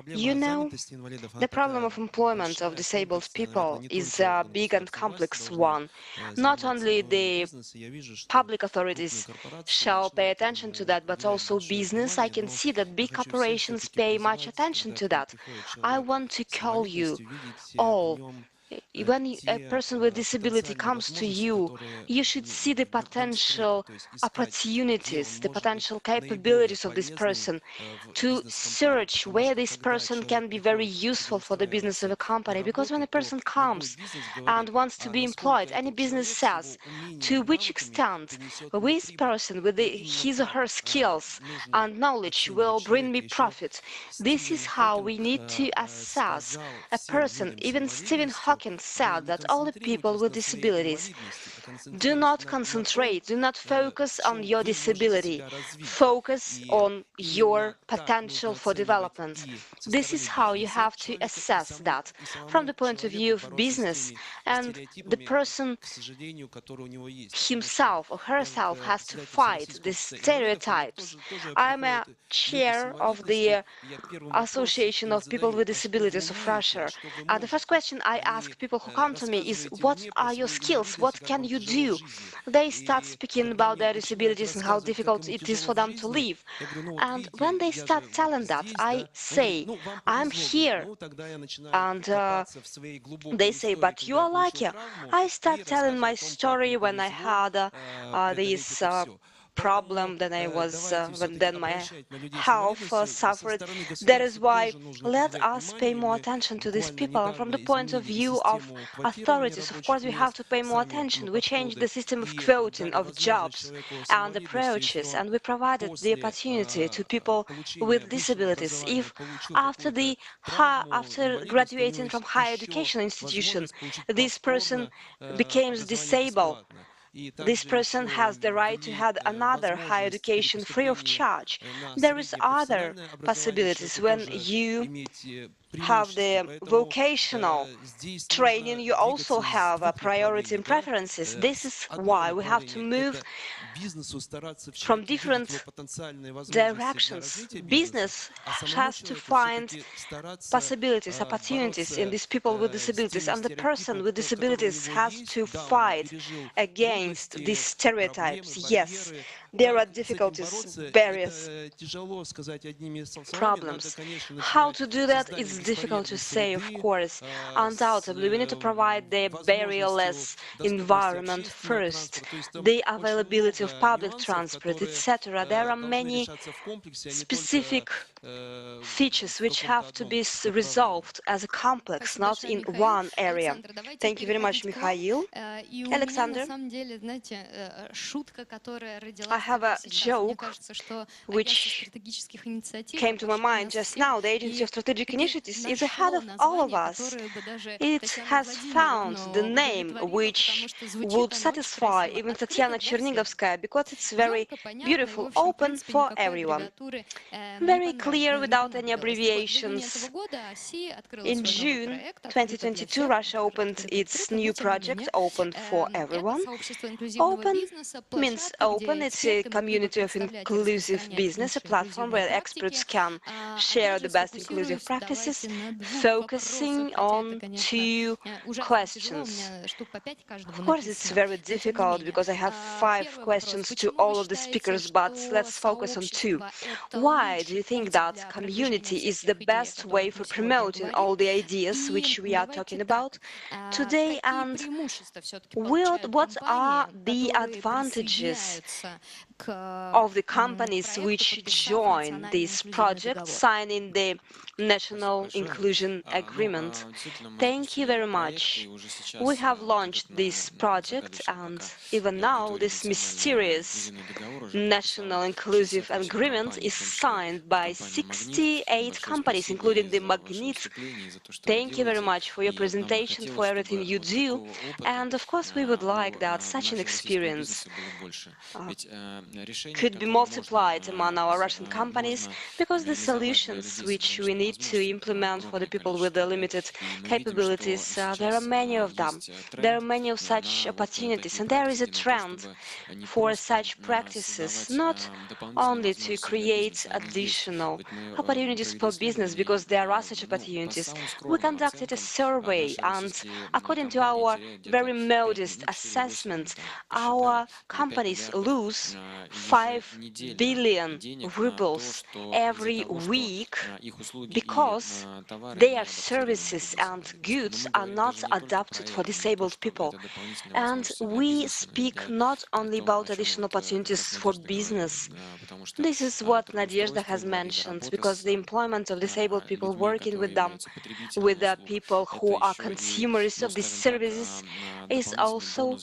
You know, the problem of employment of disabled people is a big and complex one. Not only the public authorities shall pay attention to that, but also business. I can see that big corporations pay much attention to that. I want to call you all. When a person with disability comes to you, you should see the potential opportunities, the potential capabilities of this person, to search where this person can be very useful for the business of a company. Because when a person comes and wants to be employed, any business says to which extent this person with his or her skills and knowledge will bring me profit. This is how we need to assess a person. Even Stephen Hawking said that all the people with disabilities do not concentrate, do not focus on your disability, focus on your potential for development. This is how you have to assess that from the point of view of business, and the person himself or herself has to fight these stereotypes. I'm a chair of the Association of People with Disabilities of Russia. The first question I ask people who come to me is, what are your skills? What can you do? They start speaking about their disabilities and how difficult it is for them to live. And when they start telling that, I say, I'm here. And they say, but you are lucky. I start telling my story when I had this problem, then I was when then my health suffered. That is why let us pay more attention to these people. And from the point of view of authorities, of course, we have to pay more attention. We changed the system of quoting of jobs and approaches, and we provided the opportunity to people with disabilities. If after graduating from higher education institution, this person becomes disabled, this person has the right to have another higher education free of charge. There is other possibilities. When you have the vocational training, you also have a priority and preferences. This is why we have to move from different directions. Business has to find possibilities, opportunities in these people with disabilities, and the person with disabilities has to fight against these stereotypes. Yes, there are difficulties, barriers, problems. How to do that is difficult to say, of course. Undoubtedly, we need to provide the barrierless environment first, the availability of public transport, etc. There are many specific features which have to be resolved as a complex, not in one area. Thank you very much, Mikhail. Alexander, I have a joke which came to my mind just now. The Agency of Strategic Initiatives is ahead of all of us. It has found the name which would satisfy even Tatiana Chernigovskaya, because it's very beautiful, open for everyone. Very clear clear without any abbreviations. In June 2022, Russia opened its new project, Open for Everyone. Open means open. It's a community of inclusive business, a platform where experts can share the best inclusive practices, focusing on two questions. Of course, it's very difficult because I have 5 questions to all of the speakers, but let's focus on 2. Why do you think that community is the best way for promoting all the ideas which we are talking about today, and what are the advantages of the companies which join this project, signing the National Inclusion Agreement? Thank you very much. We have launched this project, and even now this mysterious National Inclusive Agreement is signed by 68 companies, including the Magnits. Thank you very much for your presentation, for everything you do, and of course we would like that such an experience could be multiplied among our Russian companies, because the solutions which we need to implement for the people with the limited capabilities, there are many of them. There are many of such opportunities, and there is a trend for such practices, not only to create additional opportunities for business, because there are such opportunities. We conducted a survey, and according to our very modest assessment, our companies lose 5 billion rubles every week because their services and goods are not adapted for disabled people. And we speak not only about additional opportunities for business. This is what Nadezhda has mentioned, because the employment of disabled people, working with them, with the people who are consumers of these services, is also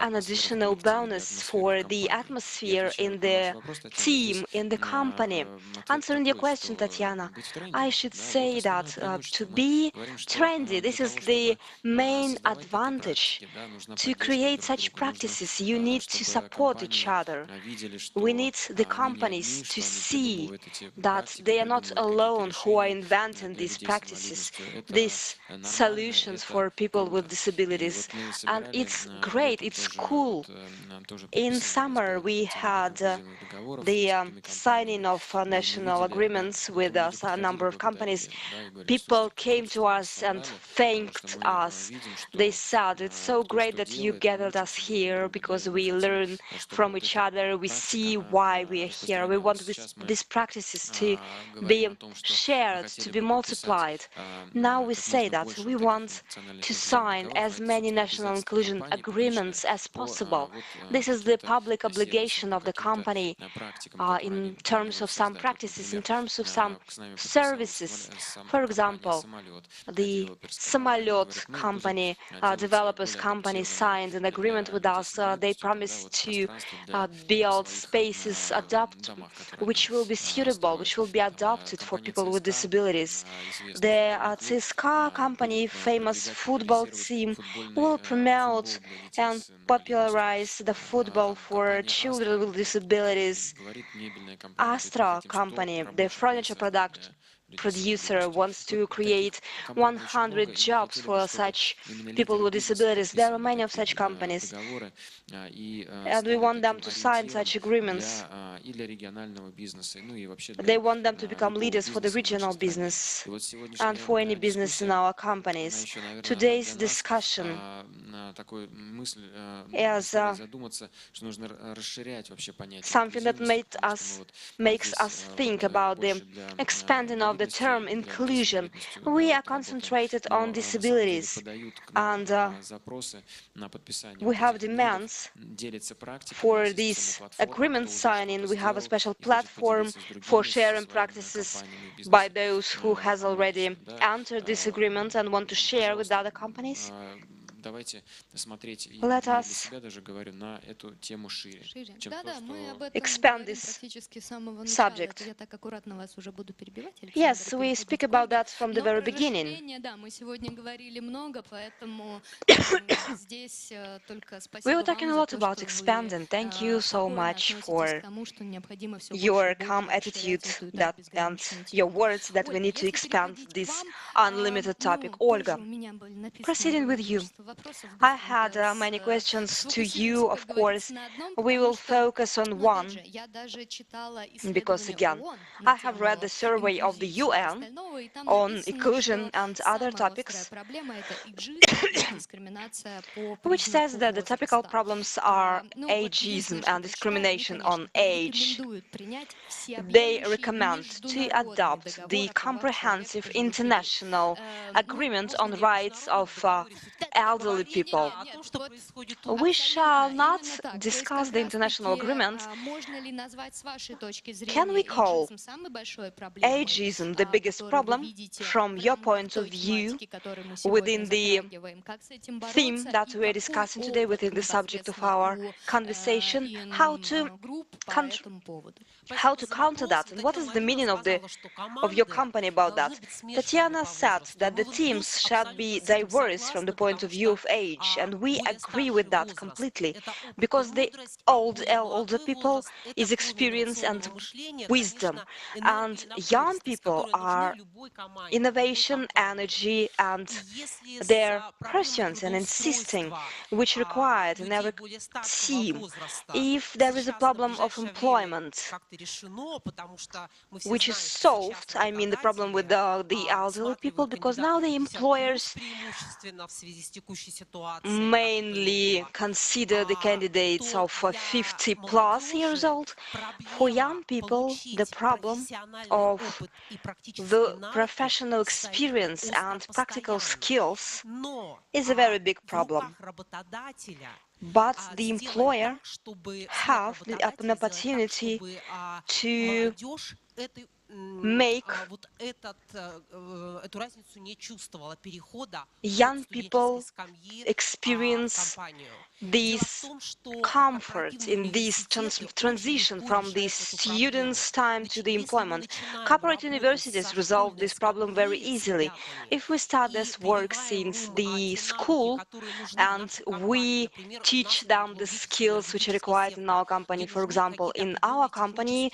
an additional bonus for the atmosphere in the team, in the company. Answering your question, Tatiana, I should say that to be trendy, this is the main advantage. To create such practices, you need to support each other. We need the companies to see that they are not alone who are inventing these practices, these solutions for people with disabilities. And it's great, it's cool. In summer, we had the signing of national agreements with a number of companies. People came to us and thanked us. They said, it's so great that you gathered us here, because we learn from each other, we see why we are here. We want these practices to be shared, to be multiplied. Now we say that we want to sign as many national inclusion agreements as possible. This is the public obligation of the company in terms of some practices, in terms of some services. For example, the Samolyot company, developers company, signed an agreement with us. They promised to build spaces which will be suitable, which will be adapted for people with disabilities. The CSKA company, famous football team, will promote and popularize the football for children with disabilities. Astra company, the furniture producer, wants to create 100 jobs for such people with disabilities. There are many of such companies, and we want them to sign such agreements. They want them to become leaders for the regional business and for any business in our companies. Today's discussion is something that makes us think about the expanding of the term inclusion. We are concentrated on disabilities, and we have demands for this agreement signing. We have a special platform for sharing practices by those who has already entered this agreement and want to share with other companies. Let us expand this subject. Yes, we speak about that from the very beginning. We were talking a lot about expanding. Thank you so much for your calm attitude and your words that we need to expand this unlimited topic. Olga, proceeding with you. I had many questions to you, of course. We will focus on one, because again, I have read the survey of the UN on inclusion and other topics, which says that the topical problems are ageism and discrimination on age. They recommend to adopt the comprehensive international agreement on rights of elderly people. We shall not discuss the international agreement. Can we call ageism the biggest problem from your point of view within the theme that we are discussing today, within the subject of our conversation? How to counter that, and what is the meaning of your company about that? Tatiana said that the teams should be diverse from the point of view of age, and we agree with that completely, because the older people is experience and wisdom, and young people are innovation, energy, and their prescience and insisting, which required in every team. If there is a problem of employment, which is solved, I mean the problem with the elderly people, because now the employers mainly consider the candidates of 50 plus years old. For young people, the problem of the professional experience and practical skills is a very big problem. But the employer have an opportunity to make young people experience this comfort in this transition from the students' time to the employment. Corporate universities resolve this problem very easily. If we start this work since the school and we teach them the skills which are required in our company, for example, in our company,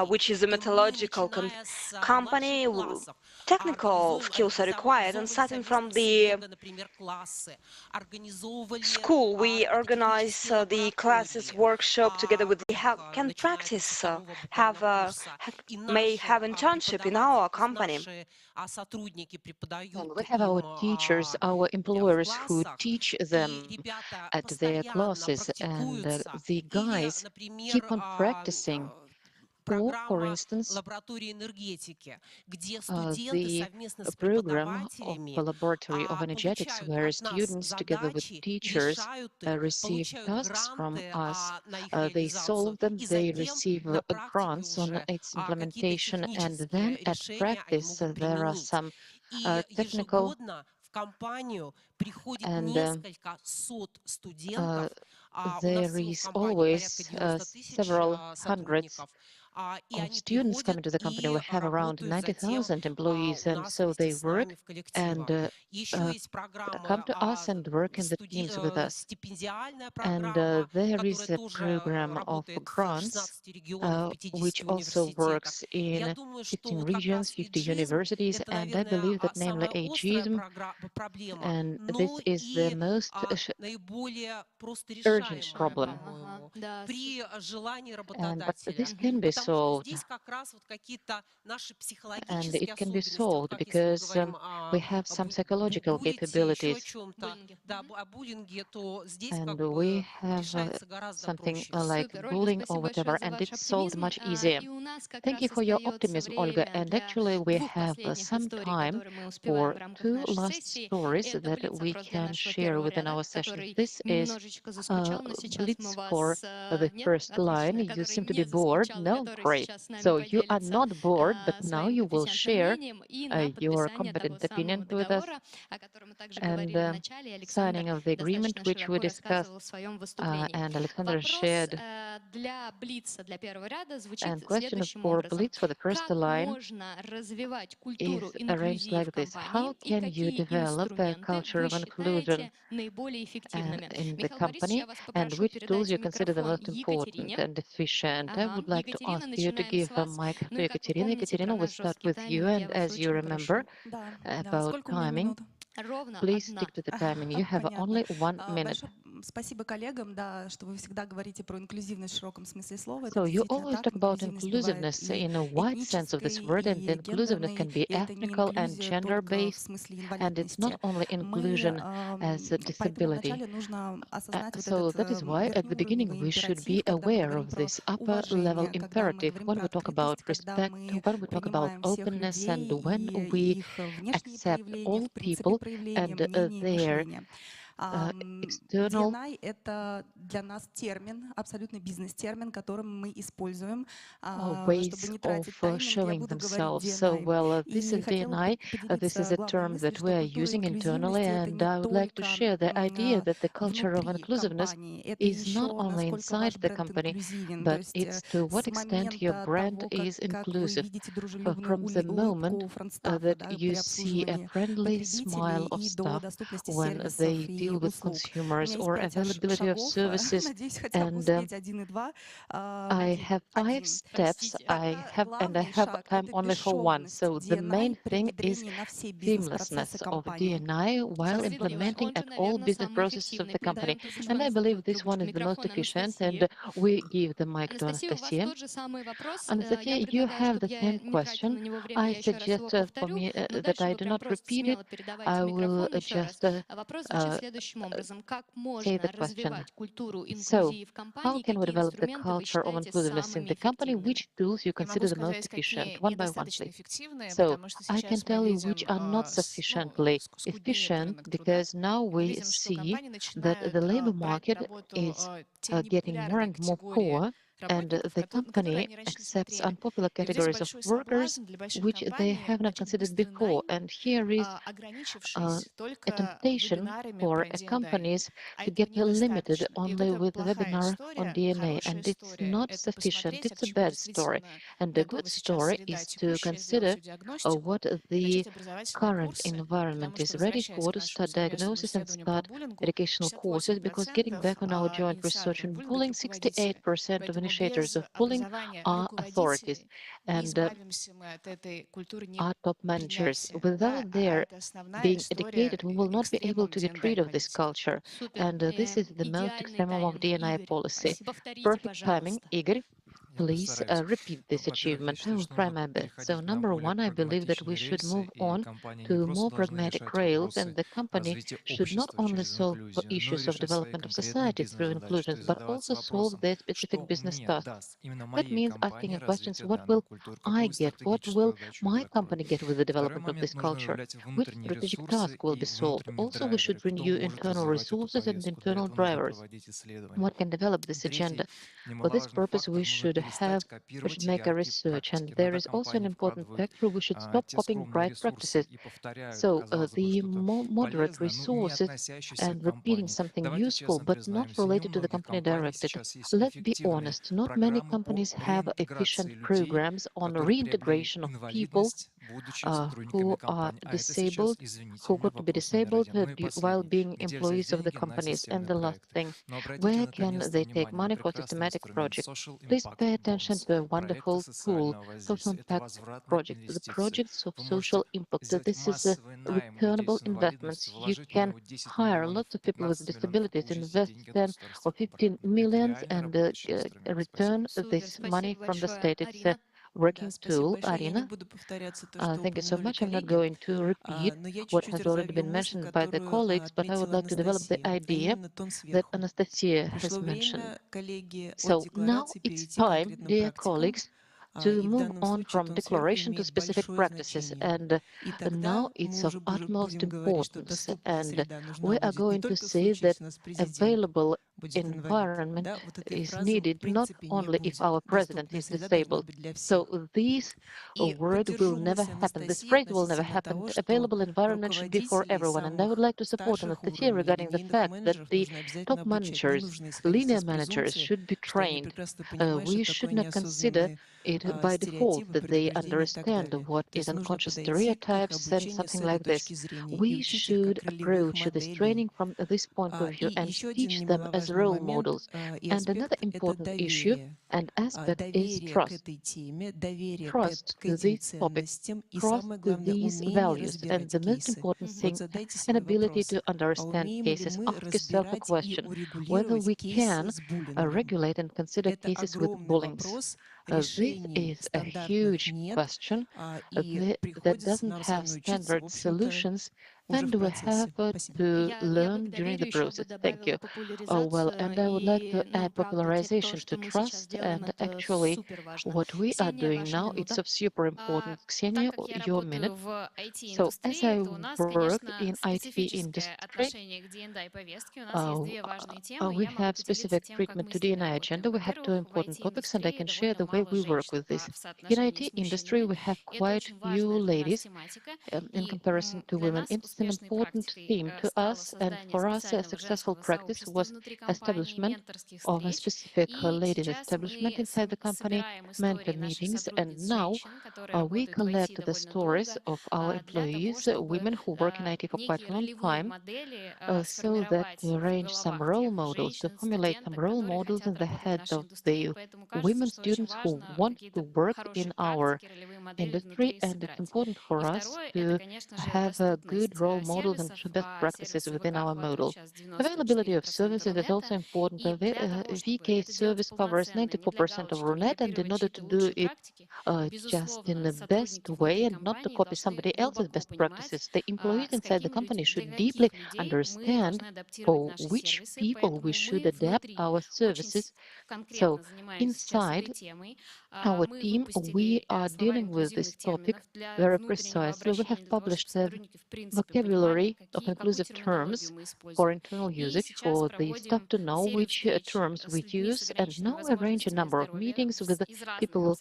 which is a metallurgical company, technical skills are required, and starting from the school, we organize the classes workshop together with the can practice, may have internship in our company. And we have our teachers, our employers who teach them at their classes, and the guys keep on practicing. Or, for instance, the program of laboratory of energetics, where students, together with teachers, receive tasks from us. They solve them, they receive grants on its implementation, and then at practice, there are some technical and there is always several hundreds of students coming to the company. We have around 90,000 employees, and so they work and come to us and work in the teams with us. And there is a program of grants, which also works in 15 regions, 50 universities, and I believe that namely ageism, and this is the most urgent problem. But this can be solved, and it can be solved because we have some psychological capabilities, and we have something like bullying or whatever, and it's solved much easier. Thank you for your optimism, Olga. And actually, we have some time for two last stories that we can share within our session. This is Blitz for the first line. You seem to be bored. No, great. So you are not bored, but now you will share your competent opinion with us and signing of the agreement which we discussed and Alexander shared. And question for Blitz for the first line is arranged like this. How can you develop a culture of inclusion in the company, and which tools you consider the most important and efficient? I would like to ask you to give a mic to Ekaterina. Ekaterina, we'll start with you, and as you remember about timing, please stick to the timing. You have only 1 minute. Спасибо коллегам, да, что вы всегда говорите про инклюзивность в широком смысле слова. So you always talk about inclusiveness in a wide sense of this word, and inclusiveness can be ethnical and gender-based, and it's not only inclusion as a disability. So that is why at the beginning we should be aware of this upper-level imperative when we talk about respect, when we talk about openness, and when we accept all people and their external DE&I — это для нас термин, абсолютно бизнес-термин, которым мы используем, чтобы не тратить тайминг, я буду говорить DE&I. So, well, this is DE&I. This is a term that we are using internally, and I would like to share the idea that the culture of inclusiveness is not only inside the company, but it's to what extent your brand is inclusive. From the moment that you see a friendly smile of staff when they deal with consumers or availability of services, and I have 5 steps. I have time only for one. So the main thing is seamlessness of DE&I while implementing at all business processes of the company. And I believe this one is the most efficient, and we give the mic to Anastasia. Anastasia, you have the same question. I suggest for me that I do not repeat it. I will just say the question. So, how can we develop the culture of inclusiveness in the company? Which tools you consider the most efficient? One by one, please. So, I can tell you which are not sufficiently efficient, because now we see that the labor market is getting more and more poor, and the company accepts unpopular categories of workers which they have not considered before. And here is a temptation for companies to get limited only with webinar on DE&I, and it's not sufficient. It's a bad story. And a good story is to consider what the current environment is ready for, to start diagnosis and start educational courses, because getting back on our joint research in bullying, 68% of initiators of bullying are authorities and are top managers. Without their being educated, we will not be able to get rid of this culture. And this is the most extreme of DE&I policy. Perfect timing, Igor. Please repeat this achievement. I will try my best. So, number one, I believe that we should move on to more pragmatic rails, and the company should not only solve issues of development of society through inclusions, but also solve their specific business tasks. That means asking questions: what will I get? What will my company get with the development of this culture? Which strategic task will be solved? Also, we should renew internal resources and internal drivers. What can develop this agenda? For this purpose, we should make a research, and there is also an important factor: we should stop copying bright practices. So the more moderate resources and repeating something useful but not related to the company directed. Let's be honest, not many companies have efficient programs on reintegration of people who are disabled, who got to be disabled while being employees of the companies. And the last thing, where can they take money for systematic projects? Please pay attention to a wonderful tool, social impact project, the projects of social impact. This is a returnable investments. You can hire lots of people with disabilities, invest 10 or 15 millions, and return this money from the state. It's a working tool. Arina, thank you so much. I'm not going to repeat what has already been mentioned by the colleagues, but I would like to develop the idea that Anastasia has mentioned. So now it's time, dear colleagues, to move on from declaration to specific practices. And now it's of utmost importance. And we are going to see that available environment is needed not only if our president is disabled. So this word will never happen, this phrase will never happen. Available environment should be for everyone. And I would like to support Anastasia regarding the fact that the top managers, linear managers should be trained. We should not consider it by default that they understand what is unconscious stereotypes and something like this. We should approach this training from this point of view and teach them as role models. And another important issue and aspect is trust. Trust to this topic, trust to these values. And the most important thing, an ability to understand cases. Ask yourself a question, whether we can regulate and consider cases with bullyings. This is a huge question that doesn't have standard solutions, and we have to learn during the process. Thank you. Well, and I would like to add popularization to trust, and actually what we are doing now, it's of super importance. Ksenia, your minute. So as I work in IT industry, we have specific treatment to D&I agenda. We have two important topics, and I can share the way we work with this. In IT industry, we have quite few ladies in comparison to women. It's an important theme to us, and for us, a successful practice was establishment of a specific ladies establishment inside the company, mentor meetings, and now we collect the stories of our employees, women who work in IT for quite a long time, so that to arrange some role models, to formulate some role models in the heads of the women students who want to work in our industry. And it's important for us to have good role models and best practices within our model. Availability of services is also important. The VK service covers 94% of Runet, and in order to do it just in the best way and not to copy somebody else's best practices, the employees inside the company should deeply understand for which people we should adapt our services. So inside our team, we are dealing with this topic very precisely. We have published a vocabulary of inclusive terms for internal usage for the staff to know which terms we use, and now we arrange a number of meetings with people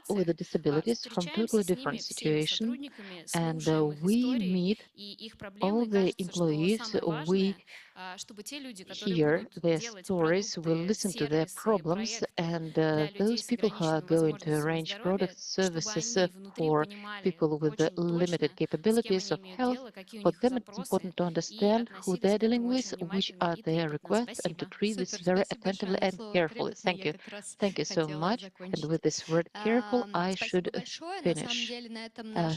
with disabilities from totally different situations, and we meet all the employees. We hear their stories, we listen to their problems, and those people who are going to arrange products, services for people with limited capabilities of health, for them it's important to understand who they're dealing with, which are their requests, and to treat this very attentively and carefully. Thank you. Thank you so much. And with this word careful, I should finish.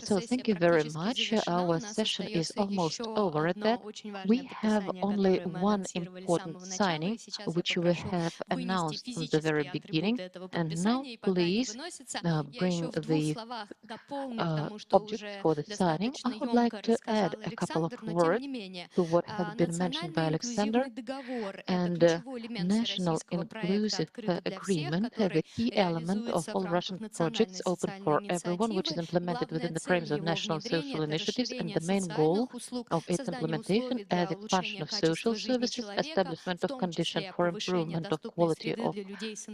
So thank you very much. Our session is almost over at that. We have only one important signing, which we have announced from the very beginning. And now, please bring the object for the signing. I would like to add a couple of words to what had been mentioned by Alexander. And National Inclusive Agreement, the key element of all Russian projects open for everyone, which is implemented within the frames of national social initiatives, and the main goal of its implementation as expansion of social services, establishment of conditions for improvement of quality of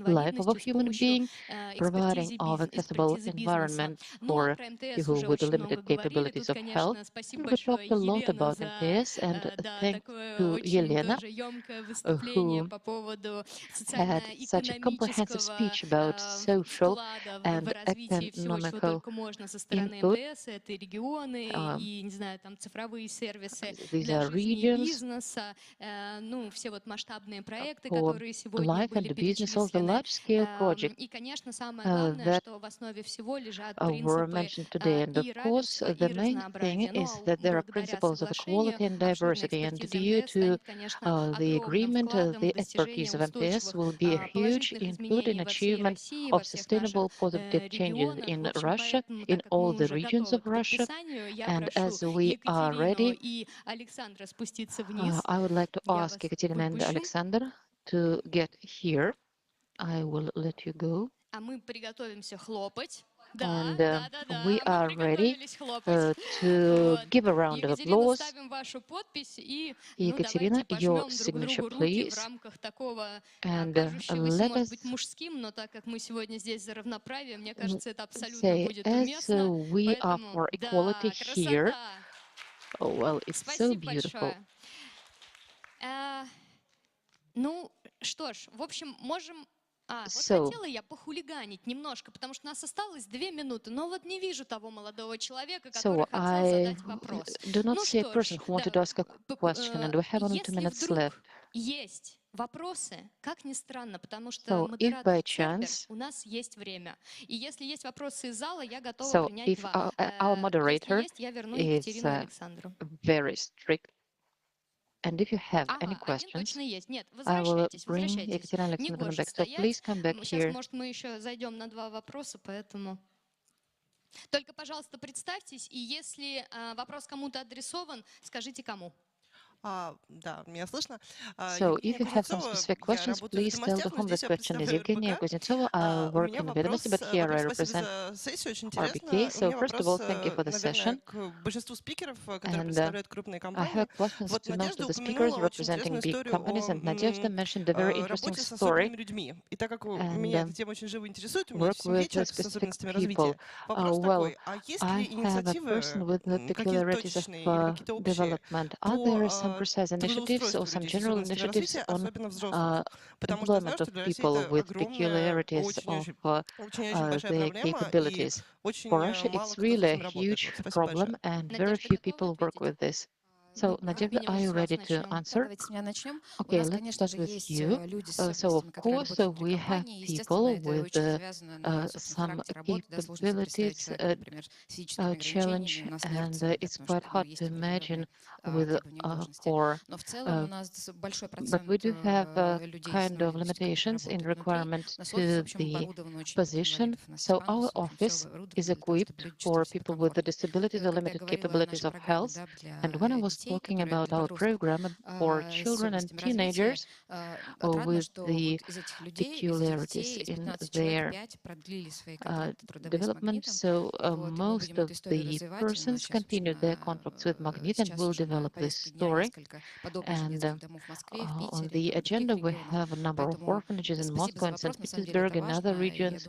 life of a human being, providing of accessible environment for people with limited capabilities of health. And we talked a lot about MPS, and thanks to Yelena, who had such a comprehensive speech about social and economical input. These are regions for life and business, all the large-scale projects that were mentioned today. And of course, the main thing is that there are principles of equality and diversity, and due to the agreement, the expertise of MPS will be a huge input in achievement of sustainable positive changes in Russia, in all the regions of Russia. And as we are ready, I would like to ask Ekaterina and Alexander to get here. I will let you go. And we are ready to give a round of applause. Екатерина, your signature, please. And let us say, as we are for equality here, oh, well, it's so beautiful. Ну, что ж, в общем, можем... вот хотела я похулиганить немножко, потому что у нас осталось 2 минуты, но вот не вижу того молодого человека, который хотел задать вопрос. Do not see a person who wanted to ask a question, and we have only 2 minutes left. Есть вопросы, как ни странно, потому что модератор-сервер, у нас есть время. И если есть вопросы из зала, я готова принять 2. Our moderator если есть, я верну Екатерину и Александру. Very strict. And if you have any questions, I will bring Екатерина Александровна back. So please come back here. Сейчас, может, мы еще зайдем на 2 вопроса, поэтому... Только, пожалуйста, представьтесь, и если вопрос кому-то адресован, скажите кому. Да, меня слышно. So, if you have some specific questions, please tell to whom this question is. Evgenia Kuznetsova, I work in Ведомости, but here I represent RBK. So, first of all, thank you for the session. And I have questions to most of the speakers representing big companies, and Nadezhda mentioned a very interesting story and work with specific people. Well, I have a person with the peculiarities of development. Are there some precise initiatives or some general initiatives on employment of people with peculiarities of their capabilities? For Russia, it's really a huge problem, and very few people work with this. So, Nadezhda, are you ready to answer? Okay, let's start with you. So, of course, we have people with some capabilities challenge, and it's quite hard to imagine with but we do have kind of limitations in requirement to the position. So our office is equipped for people with the disabilities or limited capabilities of health. And when I was talking about our program for children and teenagers with the peculiarities in their development, so most of the persons continue their contracts with Magnet and will develop this story. And on the agenda, we have a number of orphanages in Moscow and St. Petersburg and other regions.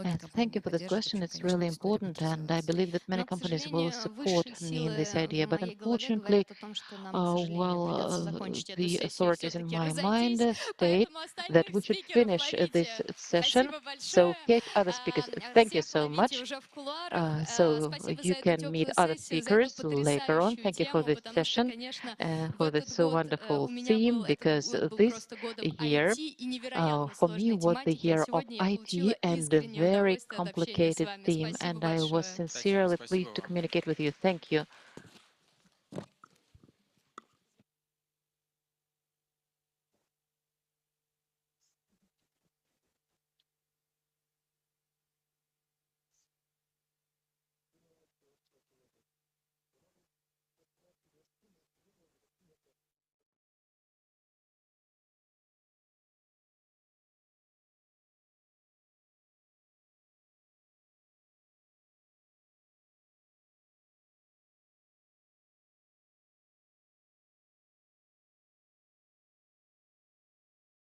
And thank you for this question. It's really important, and I believe that many companies will support me in this idea. But unfortunately, the authorities in my mind state that we should finish this session. So, Kate, other speakers, thank you so much. So you can meet other speakers later on. Thank you for this session and for this so wonderful theme, because this year for me was the year of IT and a very complicated theme, and I was sincerely pleased to communicate with you. Thank you.